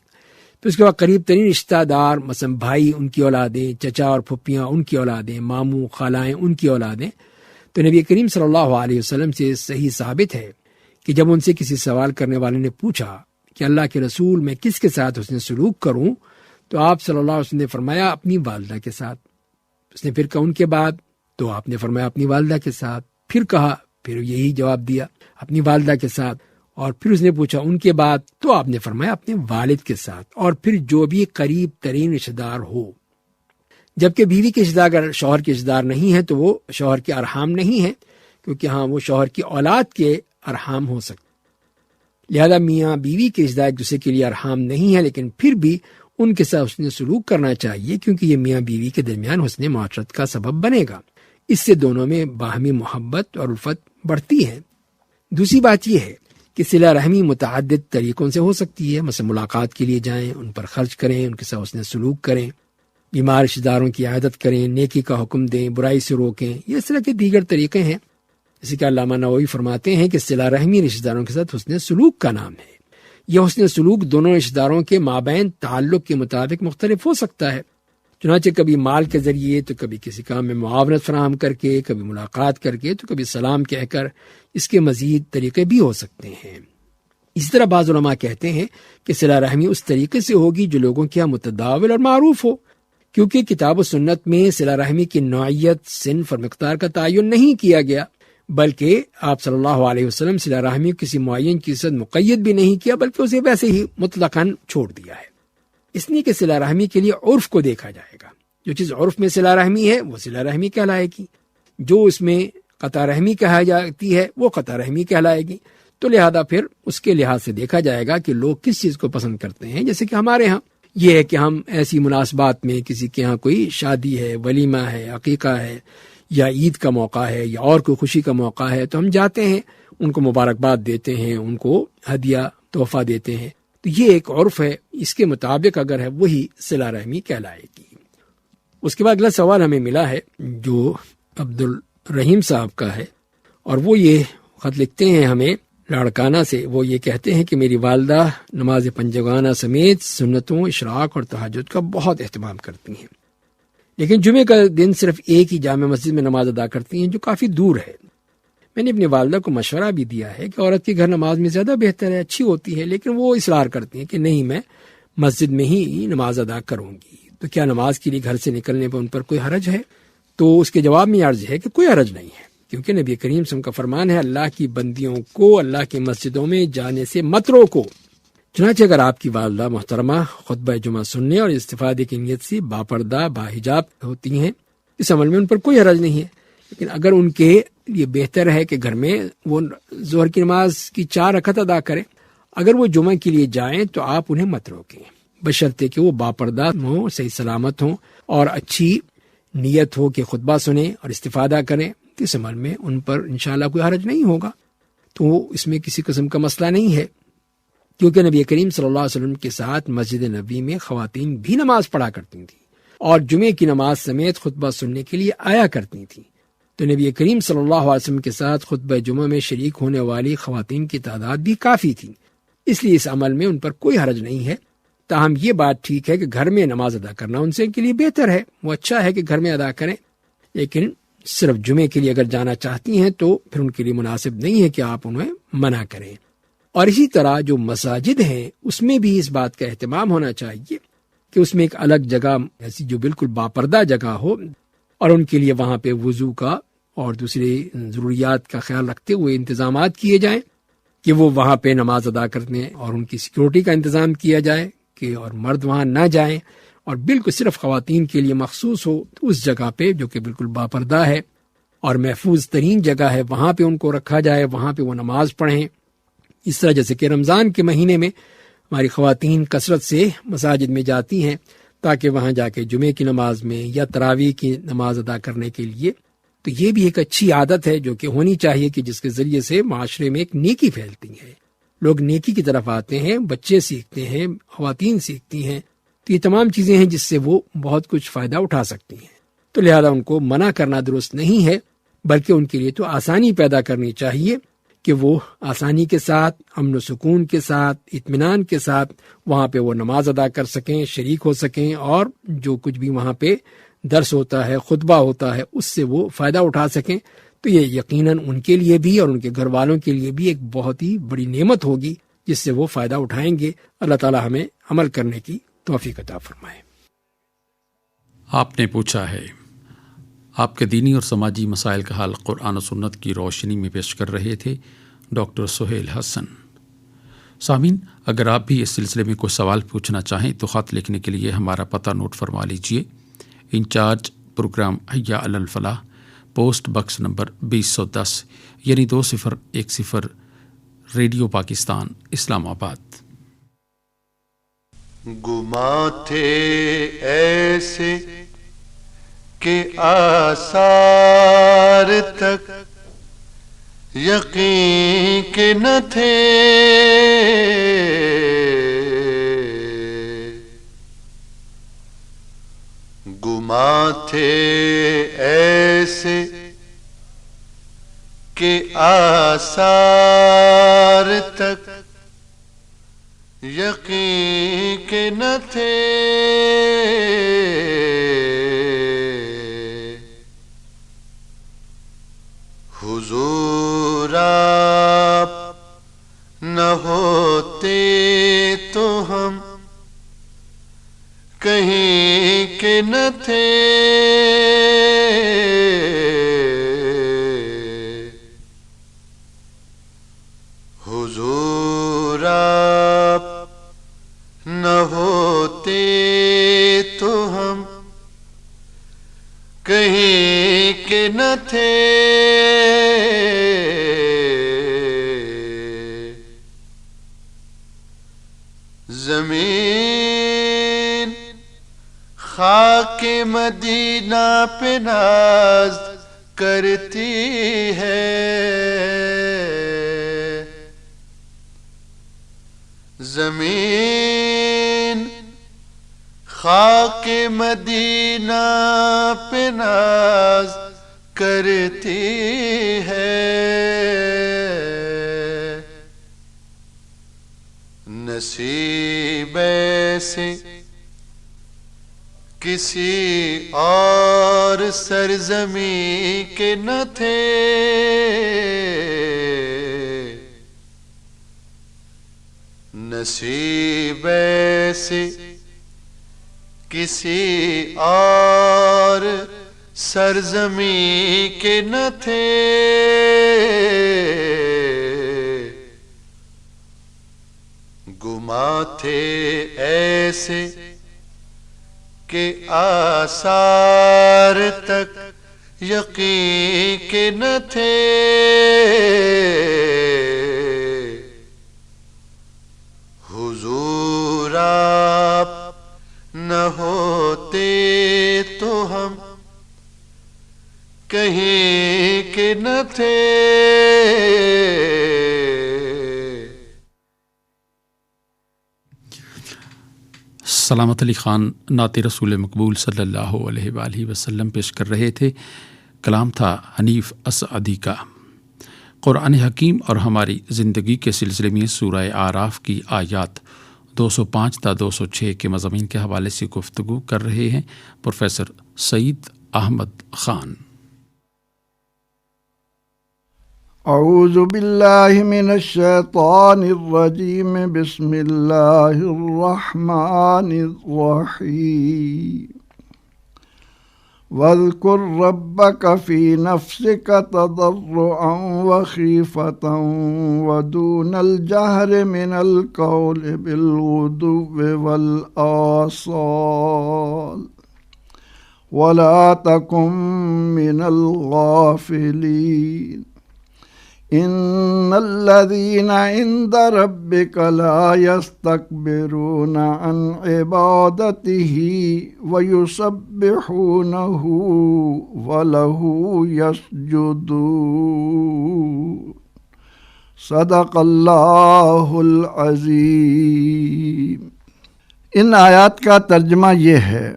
پھر اس کے بعد قریب ترین رشتہ دار مثلا بھائی، ان کی اولادیں، چچا اور پھپھیاں، ان کی اولادیں، ماموں، خالائیں، ان کی اولادیں. تو نبی کریم صلی اللہ علیہ وسلم سے صحیح ثابت ہے کہ جب ان سے کسی سوال کرنے والے نے پوچھا کہ اللہ کے رسول میں کس کے ساتھ حسن سلوک کروں، تو آپ صلی اللہ علیہ وسلم نے فرمایا اپنی والدہ کے ساتھ. اس نے پھر کہا ان کے بعد، تو آپ نے فرمایا اپنی والدہ کے ساتھ. پھر کہا، پھر یہی جواب دیا اپنی والدہ کے ساتھ. اور پھر اس نے پوچھا ان کے بعد، تو آپ نے فرمایا اپنے والد کے ساتھ. اور پھر جو بھی قریب ترین رشتہ دار ہو. جبکہ بیوی کے رشتہ دار اگر شوہر کے رشتہ دار نہیں ہے تو وہ شوہر کے ارحام نہیں ہے، کیونکہ ہاں وہ شوہر کی اولاد کے ارحام ہو سکتے. لہذا میاں بیوی کے رشتہ دار ایک دوسرے کے لیے ارحام نہیں ہے، لیکن پھر بھی ان کے ساتھ حسن سلوک کرنا چاہیے کیونکہ یہ میاں بیوی کے درمیان حسن معاشرت کا سبب بنے گا. اس سے دونوں میں باہمی محبت اور الفت بڑھتی ہے. دوسری بات یہ ہے کہ صلہ رحمی متعدد طریقوں سے ہو سکتی ہے. مثلا ملاقات کے لیے جائیں، ان پر خرچ کریں، ان کے ساتھ حسن سلوک کریں، بیمار رشتہ داروں کی عیادت کریں، نیکی کا حکم دیں، برائی سے روکیں. یہ اس طرح کے دیگر طریقے ہیں. جیسے کہ علامہ نووی فرماتے ہیں کہ صلہ رحمی رشتہ داروں کے ساتھ حسن سلوک کا نام ہے. یہ حسن سلوک دونوں رشتہ داروں کے مابین تعلق کے مطابق مختلف ہو سکتا ہے. چنانچہ کبھی مال کے ذریعے، تو کبھی کسی کام میں معاونت فراہم کر کے، کبھی ملاقات کر کے، تو کبھی سلام کہہ کر. اس کے مزید طریقے بھی ہو سکتے ہیں. اسی طرح بعض علماء کہتے ہیں کہ صلہ رحمی اس طریقے سے ہوگی جو لوگوں کے یہاں متداول اور معروف ہو، کیونکہ کتاب و سنت میں صلہ رحمی کی نوعیت، صنف اور مقدار کا تعین نہیں کیا گیا، بلکہ آپ صلی اللہ علیہ وسلم صلہ رحمی کسی معین کی صد مقید بھی نہیں کیا، بلکہ اسے ویسے ہی مطلقاً چھوڑ دیا ہے. اس لیے کہ صلہ رحمی کے لیے عرف کو دیکھا جائے گا. جو چیز عرف میں صلہ رحمی ہے وہ صلہ رحمی کہلائے گی، جو اس میں قطع رحمی کہا جاتی ہے وہ قطع رحمی کہلائے گی. تو لہذا پھر اس کے لحاظ سے دیکھا جائے گا کہ لوگ کس چیز کو پسند کرتے ہیں. جیسے کہ ہمارے ہاں یہ ہے کہ ہم ایسی مناسبات میں، کسی کے ہاں کوئی شادی ہے، ولیمہ ہے، عقیقہ ہے، یا عید کا موقع ہے، یا اور کوئی خوشی کا موقع ہے، تو ہم جاتے ہیں، ان کو مبارکباد دیتے ہیں، ان کو ہدیہ تحفہ دیتے ہیں. تو یہ ایک عرف ہے، اس کے مطابق اگر ہے وہی صلہ رحمی کہلائے گی. اس کے بعد اگلا سوال ہمیں ملا ہے جو عبد الرحیم صاحب کا ہے، اور وہ یہ خط لکھتے ہیں ہمیں لاڑکانہ سے. وہ یہ کہتے ہیں کہ میری والدہ نماز پنجگانہ سمیت سنتوں، اشراق اور تہجد کا بہت اہتمام کرتی ہیں، لیکن جمعے کا دن صرف ایک ہی جامع مسجد میں نماز ادا کرتی ہیں جو کافی دور ہے. میں نے اپنی والدہ کو مشورہ بھی دیا ہے کہ عورت کے گھر نماز میں زیادہ بہتر ہے، اچھی ہوتی ہے، لیکن وہ اصرار کرتی ہیں کہ نہیں، میں مسجد میں ہی نماز ادا کروں گی. تو کیا نماز کے لیے گھر سے نکلنے پر ان پر کوئی حرج ہے؟ تو اس کے جواب میں عرض ہے کہ کوئی حرج نہیں ہے، کیونکہ نبی کریم صلی اللہ علیہ وسلم کا فرمان ہے اللہ کی بندیوں کو اللہ کی مسجدوں میں جانے سے مت روکو. چنانچہ اگر آپ کی والدہ محترمہ خطبہ جمعہ سننے اور استفادے کی نیت سے باپردہ باحجاب ہوتی ہیں، اس عمل میں ان پر کوئی حرج نہیں ہے. لیکن اگر ان کے لیے بہتر ہے کہ گھر میں وہ ظہر کی نماز کی 4 رکعت ادا کریں، اگر وہ جمعہ کے لیے جائیں تو آپ انہیں مت روکیں، بشرطے کہ وہ باپردہ ہوں، صحیح سلامت ہوں اور اچھی نیت ہو کہ خطبہ سنیں اور استفادہ کریں. اس عمل میں ان پر انشاءاللہ کوئی حرج نہیں ہوگا. تو اس میں کسی قسم کا مسئلہ نہیں ہے، کیونکہ نبی کریم صلی اللہ علیہ وسلم کے ساتھ مسجد نبوی میں خواتین بھی نماز پڑھا کرتی تھیں اور جمعے کی نماز سمیت خطبہ سننے کے لیے آیا کرتی تھیں. تو نبی کریم صلی اللہ علیہ وسلم کے ساتھ خطبہ جمعہ میں شریک ہونے والی خواتین کی تعداد بھی کافی تھی، اس لیے اس عمل میں ان پر کوئی حرج نہیں ہے. تاہم یہ بات ٹھیک ہے کہ گھر میں نماز ادا کرنا ان سے کے لیے بہتر ہے، وہ اچھا ہے کہ گھر میں ادا کریں، لیکن صرف جمعے کے لیے اگر جانا چاہتی ہیں تو پھر ان کے لیے مناسب نہیں ہے کہ آپ انہیں منع کریں. اور اسی طرح جو مساجد ہیں اس میں بھی اس بات کا اہتمام ہونا چاہیے کہ اس میں ایک الگ جگہ ایسی جو بالکل باپردہ جگہ ہو اور ان کے لیے وہاں پہ وضو کا اور دوسری ضروریات کا خیال رکھتے ہوئے انتظامات کیے جائیں کہ وہ وہاں پہ نماز ادا کرنے، اور ان کی سیکیورٹی کا انتظام کیا جائے کہ اور مرد وہاں نہ جائیں اور بالکل صرف خواتین کے لیے مخصوص ہو اس جگہ پہ جو کہ بالکل باپردہ ہے اور محفوظ ترین جگہ ہے، وہاں پہ ان کو رکھا جائے، وہاں پہ وہ نماز پڑھیں. اس طرح جیسے کہ رمضان کے مہینے میں ہماری خواتین کثرت سے مساجد میں جاتی ہیں تاکہ وہاں جا کے جمعے کی نماز میں یا تراویح کی نماز ادا کرنے کے لیے. تو یہ بھی ایک اچھی عادت ہے جو کہ ہونی چاہیے کہ جس کے ذریعے سے معاشرے میں ایک نیکی پھیلتی ہے، لوگ نیکی کی طرف آتے ہیں، بچے سیکھتے ہیں، خواتین سیکھتی ہیں. تو یہ تمام چیزیں ہیں جس سے وہ بہت کچھ فائدہ اٹھا سکتی ہیں. تو لہذا ان کو منع کرنا درست نہیں ہے، بلکہ ان کے لیے تو آسانی پیدا کرنی چاہیے کہ وہ آسانی کے ساتھ، امن و سکون کے ساتھ، اطمینان کے ساتھ وہاں پہ وہ نماز ادا کر سکیں، شریک ہو سکیں، اور جو کچھ بھی وہاں پہ درس ہوتا ہے، خطبہ ہوتا ہے، اس سے وہ فائدہ اٹھا سکیں. تو یہ یقیناً ان کے لیے بھی اور ان کے گھر والوں کے لیے بھی ایک بہت ہی بڑی نعمت ہوگی جس سے وہ فائدہ اٹھائیں گے. اللہ تعالی ہمیں عمل کرنے کی توفیق عطا فرمائے. آپ نے پوچھا ہے، آپ کے دینی اور سماجی مسائل کا حل قرآن و سنت کی روشنی میں پیش کر رہے تھے ڈاکٹر سہیل حسن. سامعین، اگر آپ بھی اس سلسلے میں کوئی سوال پوچھنا چاہیں تو خط لکھنے کے لیے ہمارا پتہ نوٹ فرما لیجیے. انچارج پروگرام حیا علی الفلاح، پوسٹ باکس نمبر 2010، یعنی 2010، ریڈیو پاکستان، اسلام آباد. گما تھے ایسے کہ آثار تک یقین کے نہ تھے، گما تھے ایسے کہ آثار تک یقین کے نہ تھے، حضور آپ نہ ہوتے تو ہم کہیں کے نہ تھے، حضور آپ نہ ہوتے تو ہم کہیں کے نہ تھے، زمین خاک مدینہ پہ ناز کرتی ہے، زمین خاک مدینہ پہ ناز کرتی ہے، نصیب ایسے کسی اور سرزمین کے نہ تھے، نصیب ایسے کسی اور سرزمین کے نہ تھے، گما تھے ایسے کہ آثار تک یقین کے نہ تھے، حضور آپ نہ ہوتے تو ہم کہیں کے نہ تھے۔ سلامت علی خان نعت رسول مقبول صلی اللہ علیہ وآلہ وسلم پیش کر رہے تھے۔ کلام تھا حنیف اسعدی کا۔ قرآن حکیم اور ہماری زندگی کے سلسلے میں سورہ اعراف کی آیات 205 تا 206 کے مضامین کے حوالے سے گفتگو کر رہے ہیں پروفیسر سعید احمد خان۔ اعوذ باللہ من الشیطان الرجیم، بسم اللہ الرحمن الرحیم۔ واذکر ربک فی نفسک تضرعا وخیفة ودون الجہر من القول بالغدو والآصال ولا تکن من الغافلین۔ ان الذين عند ربك لا يستكبرون عن عبادته ويسبحونه وله يسجدون۔ صدق اللہ العظیم۔ ان آیات کا ترجمہ یہ ہے،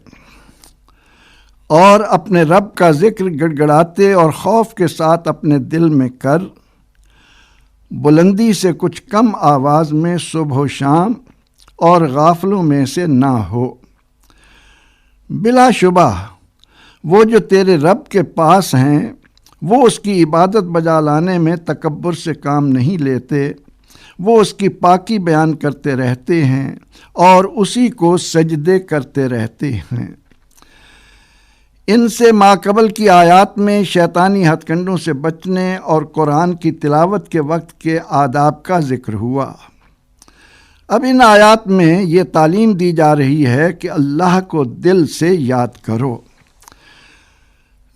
اور اپنے رب کا ذکر گڑگڑاتے اور خوف کے ساتھ اپنے دل میں کر، بلندی سے کچھ کم آواز میں صبح و شام، اور غافلوں میں سے نہ ہو۔ بلا شبہ وہ جو تیرے رب کے پاس ہیں وہ اس کی عبادت بجا لانے میں تکبر سے کام نہیں لیتے، وہ اس کی پاکی بیان کرتے رہتے ہیں اور اسی کو سجدے کرتے رہتے ہیں۔ ان سے ماقبل کی آیات میں شیطانی ہتھ کنڈوں سے بچنے اور قرآن کی تلاوت کے وقت کے آداب کا ذکر ہوا۔ اب ان آیات میں یہ تعلیم دی جا رہی ہے کہ اللہ کو دل سے یاد کرو۔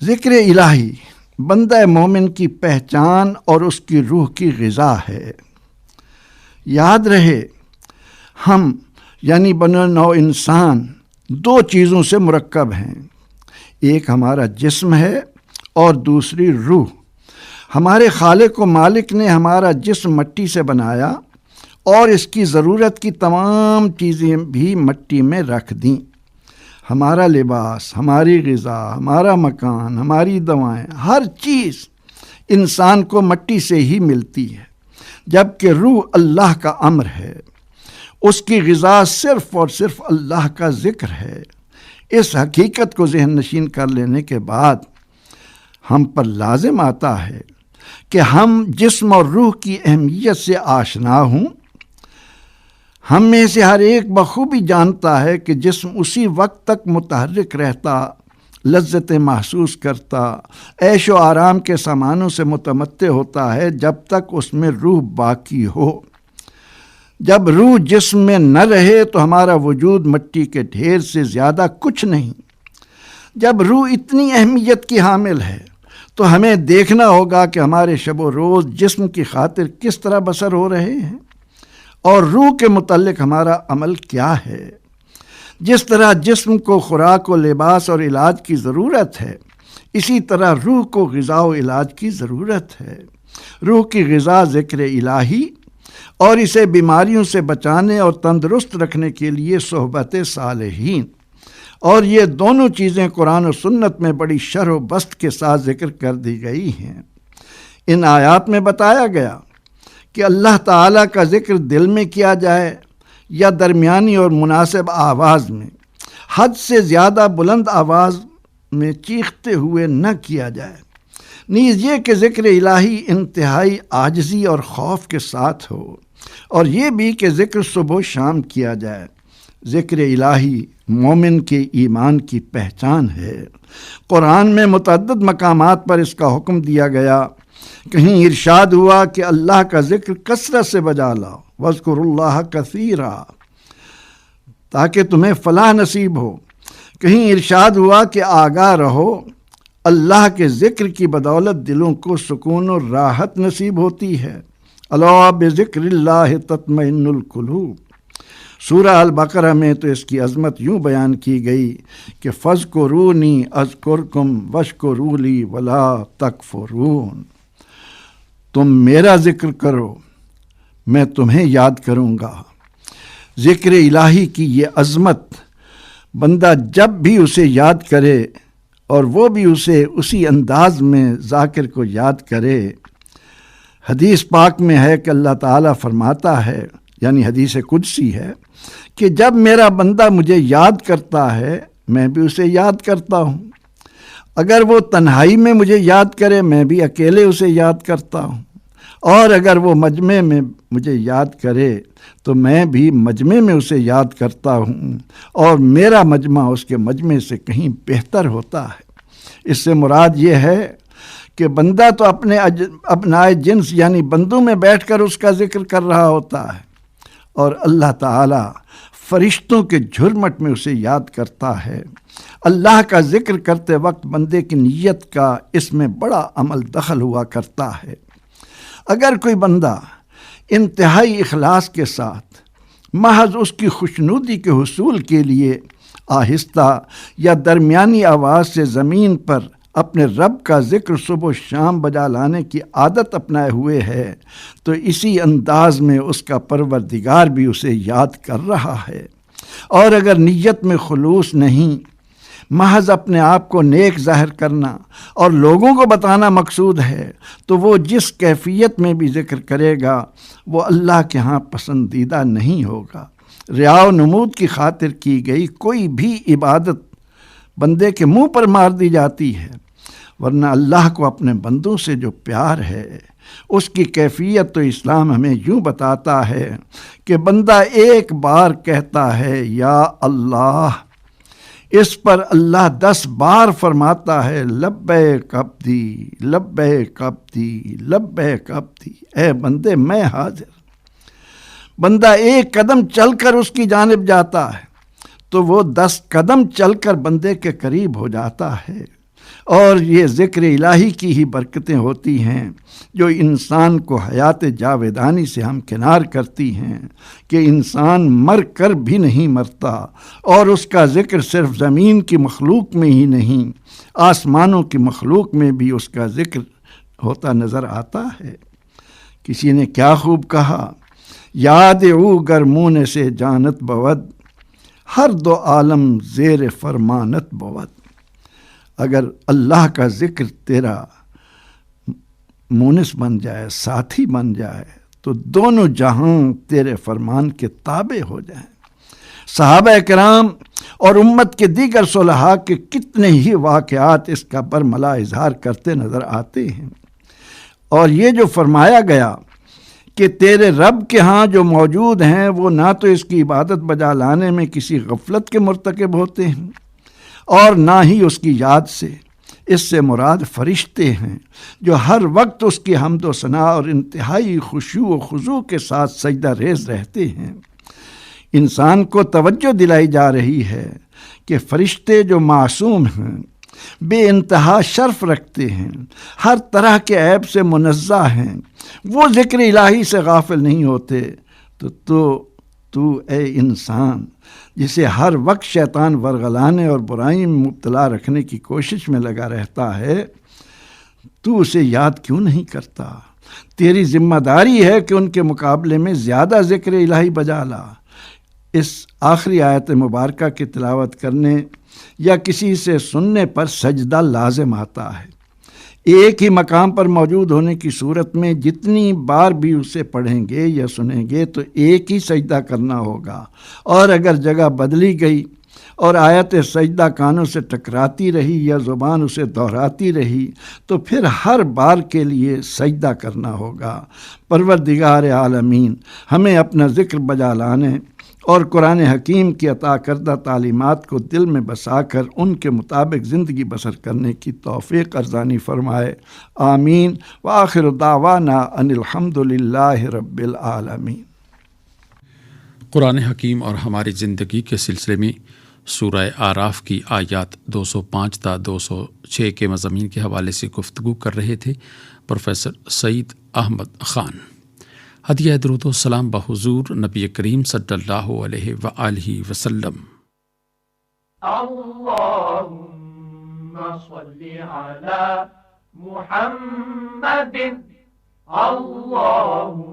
ذکر الہی بندہ مومن کی پہچان اور اس کی روح کی غذا ہے۔ یاد رہے، ہم یعنی بنو نوع انسان دو چیزوں سے مرکب ہیں، ایک ہمارا جسم ہے اور دوسری روح۔ ہمارے خالق و مالک نے ہمارا جسم مٹی سے بنایا اور اس کی ضرورت کی تمام چیزیں بھی مٹی میں رکھ دیں۔ ہمارا لباس، ہماری غذا، ہمارا مکان، ہماری دوائیں، ہر چیز انسان کو مٹی سے ہی ملتی ہے، جبکہ روح اللہ کا امر ہے، اس کی غذا صرف اور صرف اللہ کا ذکر ہے۔ اس حقیقت کو ذہن نشین کر لینے کے بعد ہم پر لازم آتا ہے کہ ہم جسم اور روح کی اہمیت سے آشنا ہوں۔ ہم میں سے ہر ایک بخوبی جانتا ہے کہ جسم اسی وقت تک متحرک رہتا، لذتیں محسوس کرتا، عیش و آرام کے سامانوں سے متمتع ہوتا ہے جب تک اس میں روح باقی ہو۔ جب روح جسم میں نہ رہے تو ہمارا وجود مٹی کے ڈھیر سے زیادہ کچھ نہیں۔ جب روح اتنی اہمیت کی حامل ہے تو ہمیں دیکھنا ہوگا کہ ہمارے شب و روز جسم کی خاطر کس طرح بسر ہو رہے ہیں اور روح کے متعلق ہمارا عمل کیا ہے۔ جس طرح جسم کو خوراک و لباس اور علاج کی ضرورت ہے، اسی طرح روح کو غذا و علاج کی ضرورت ہے۔ روح کی غذا ذکر الہی اور اسے بیماریوں سے بچانے اور تندرست رکھنے کے لیے صحبت صالحین، اور یہ دونوں چیزیں قرآن و سنت میں بڑی شرح و بسط کے ساتھ ذکر کر دی گئی ہیں۔ ان آیات میں بتایا گیا کہ اللہ تعالیٰ کا ذکر دل میں کیا جائے، یا درمیانی اور مناسب آواز میں، حد سے زیادہ بلند آواز میں چیختے ہوئے نہ کیا جائے، نیز یہ کہ ذکر الہی انتہائی عاجزی اور خوف کے ساتھ ہو، اور یہ بھی کہ ذکر صبح و شام کیا جائے۔ ذکر الہی مومن کے ایمان کی پہچان ہے۔ قرآن میں متعدد مقامات پر اس کا حکم دیا گیا۔ کہیں ارشاد ہوا کہ اللہ کا ذکر کثرت سے بجا لاؤ، وَاذْكُرُوا اللَّهَ كَثِيرًا، تاکہ تمہیں فلاح نصیب ہو۔ کہیں ارشاد ہوا کہ آگاہ رہو، اللہ کے ذکر کی بدولت دلوں کو سکون و راحت نصیب ہوتی ہے۔ الا بذکر اللہ تطمئن القلوب۔ سورہ البقرہ میں تو اس کی عظمت یوں بیان کی گئی کہ فاذکرونی اذکرکم واشکروا لی ولا تکفرون، تم میرا ذکر کرو میں تمہیں یاد کروں گا۔ ذکر الہی کی یہ عظمت بندہ جب بھی اسے یاد کرے اور وہ بھی اسے اسی انداز میں ذاکر کو یاد کرے۔ حدیث پاک میں ہے کہ اللہ تعالیٰ فرماتا ہے، یعنی حدیث قدسی ہے، کہ جب میرا بندہ مجھے یاد کرتا ہے میں بھی اسے یاد کرتا ہوں، اگر وہ تنہائی میں مجھے یاد کرے میں بھی اکیلے اسے یاد کرتا ہوں، اور اگر وہ مجمع میں مجھے یاد کرے تو میں بھی مجمع میں اسے یاد کرتا ہوں، اور میرا مجمع اس کے مجمع سے کہیں بہتر ہوتا ہے۔ اس سے مراد یہ ہے کہ بندہ تو اپنے ابنائے جنس یعنی بندوں میں بیٹھ کر اس کا ذکر کر رہا ہوتا ہے، اور اللہ تعالیٰ فرشتوں کے جھرمٹ میں اسے یاد کرتا ہے۔ اللہ کا ذکر کرتے وقت بندے کی نیت کا اس میں بڑا عمل دخل ہوا کرتا ہے۔ اگر کوئی بندہ انتہائی اخلاص کے ساتھ محض اس کی خوشنودی کے حصول کے لیے آہستہ یا درمیانی آواز سے زمین پر اپنے رب کا ذکر صبح و شام بجا لانے کی عادت اپنائے ہوئے ہے تو اسی انداز میں اس کا پروردگار بھی اسے یاد کر رہا ہے۔ اور اگر نیت میں خلوص نہیں، محض اپنے آپ کو نیک ظاہر کرنا اور لوگوں کو بتانا مقصود ہے، تو وہ جس کیفیت میں بھی ذکر کرے گا وہ اللہ کے ہاں پسندیدہ نہیں ہوگا۔ ریا و نمود کی خاطر کی گئی کوئی بھی عبادت بندے کے منہ پر مار دی جاتی ہے، ورنہ اللہ کو اپنے بندوں سے جو پیار ہے اس کی کیفیت تو اسلام ہمیں یوں بتاتا ہے کہ بندہ ایک بار کہتا ہے یا اللہ، اس پر اللہ 10 بار فرماتا ہے لبیک عبدی لبیک عبدی لبیک عبدی، اے بندے میں حاضر۔ بندہ ایک قدم چل کر اس کی جانب جاتا ہے تو وہ 10 قدم چل کر بندے کے قریب ہو جاتا ہے، اور یہ ذکر الہی کی ہی برکتیں ہوتی ہیں جو انسان کو حیات جاویدانی سے ہمکنار کرتی ہیں کہ انسان مر کر بھی نہیں مرتا، اور اس کا ذکر صرف زمین کی مخلوق میں ہی نہیں، آسمانوں کی مخلوق میں بھی اس کا ذکر ہوتا نظر آتا ہے۔ کسی نے کیا خوب کہا، یاد او گرمون سے جانت بود، ہر دو عالم زیر فرمانت بود۔ اگر اللہ کا ذکر تیرا مونس بن جائے، ساتھی بن جائے، تو دونوں جہاں تیرے فرمان کے تابع ہو جائیں۔ صحابہ کرام اور امت کے دیگر صلحاء کے کتنے ہی واقعات اس کا برملا اظہار کرتے نظر آتے ہیں، اور یہ جو فرمایا گیا کہ تیرے رب کے ہاں جو موجود ہیں وہ نہ تو اس کی عبادت بجا لانے میں کسی غفلت کے مرتکب ہوتے ہیں اور نہ ہی اس کی یاد سے، اس سے مراد فرشتے ہیں جو ہر وقت اس کی حمد و ثنا اور انتہائی خشوع و خضوع کے ساتھ سجدہ ریز رہتے ہیں۔ انسان کو توجہ دلائی جا رہی ہے کہ فرشتے جو معصوم ہیں، بے انتہا شرف رکھتے ہیں، ہر طرح کے عیب سے منزہ ہیں، وہ ذکر الہی سے غافل نہیں ہوتے، تو اے انسان جسے ہر وقت شیطان ورغلانے اور برائی میں مبتلا رکھنے کی کوشش میں لگا رہتا ہے، تو اسے یاد کیوں نہیں کرتا؟ تیری ذمہ داری ہے کہ ان کے مقابلے میں زیادہ ذکر الہی بجا لا۔ اس آخری آیت مبارکہ کی تلاوت کرنے یا کسی سے سننے پر سجدہ لازم آتا ہے۔ ایک ہی مقام پر موجود ہونے کی صورت میں جتنی بار بھی اسے پڑھیں گے یا سنیں گے تو ایک ہی سجدہ کرنا ہوگا، اور اگر جگہ بدلی گئی اور آیت سجدہ کانوں سے ٹکراتی رہی یا زبان اسے دہراتی رہی تو پھر ہر بار کے لیے سجدہ کرنا ہوگا۔ پروردگار عالمین ہمیں اپنا ذکر بجا لانے اور قرآن حکیم کی عطا کردہ تعلیمات کو دل میں بسا کر ان کے مطابق زندگی بسر کرنے کی توفیق ارزانی فرمائے، آمین۔ وآخر دعوانا ان الحمد للہ رب العالمین۔ قرآن حکیم اور ہماری زندگی کے سلسلے میں سورہ اعراف کی آیات 205 تا 206 کے مضامین کے حوالے سے گفتگو کر رہے تھے پروفیسر سعید احمد خان۔ ہدیہ درود و سلام بحضور نبی کریم صلی اللہ علیہ وآلہ وسلم۔ اللهم صل على محمد اللهم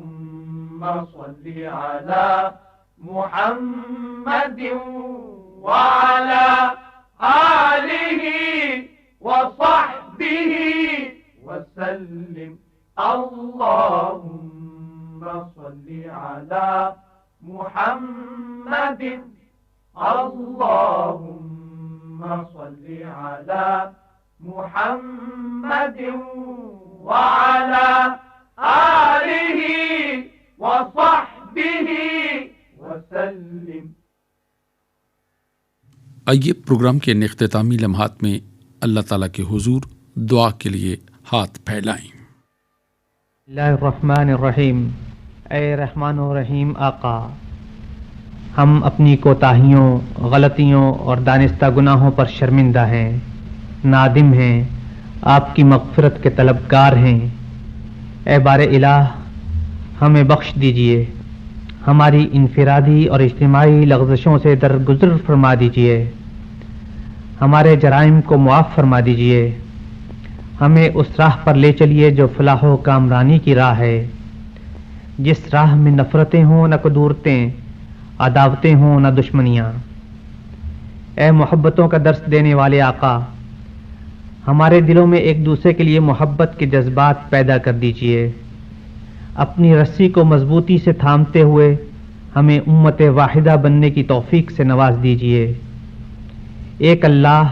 صل على محمد وعلى آله وصحبه وسلم اللهم صل على محمد اللهم صل على محمد وعلى آله وصحبه وسلم۔ آئیے پروگرام کے اختتامی لمحات میں اللہ تعالیٰ کے حضور دعا کے لیے ہاتھ پھیلائیں۔ اللہ الرحمن الرحیم۔ اے رحمان و رحیم آقا، ہم اپنی کوتاہیوں، غلطیوں اور دانستہ گناہوں پر شرمندہ ہیں، نادم ہیں، آپ کی مغفرت کے طلبگار ہیں۔ اے بار الہ، ہمیں بخش دیجئے، ہماری انفرادی اور اجتماعی لغزشوں سے درگزر فرما دیجئے، ہمارے جرائم کو معاف فرما دیجئے، ہمیں اس راہ پر لے چلیے جو فلاح و کامرانی کی راہ ہے، جس راہ میں نفرتیں ہوں نہ کدورتیں، عداوتیں ہوں نہ دشمنیاں۔ اے محبتوں کا درس دینے والے آقا، ہمارے دلوں میں ایک دوسرے کے لیے محبت کے جذبات پیدا کر دیجئے، اپنی رسی کو مضبوطی سے تھامتے ہوئے ہمیں امت واحدہ بننے کی توفیق سے نواز دیجئے۔ ایک اللہ،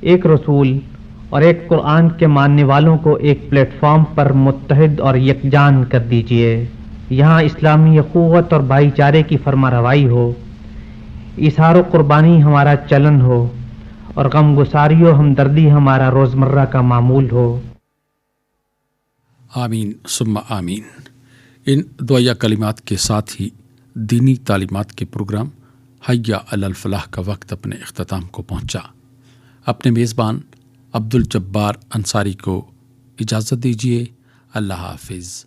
ایک رسول اور ایک قرآن کے ماننے والوں کو ایک پلیٹ فارم پر متحد اور یکجان کر دیجئے، یہاں اسلامی اخوت اور بھائی چارے کی فرما روائی ہو، اظہار و قربانی ہمارا چلن ہو اور غم گساری و ہمدردی ہمارا روزمرہ کا معمول ہو۔ آمین ثم آمین۔ ان دعائیہ کلمات کے ساتھ ہی دینی تعلیمات کے پروگرام حیا علی الفلاح کا وقت اپنے اختتام کو پہنچا۔ اپنے میزبان عبد الجبار انصاری کو اجازت دیجیے۔ اللہ حافظ۔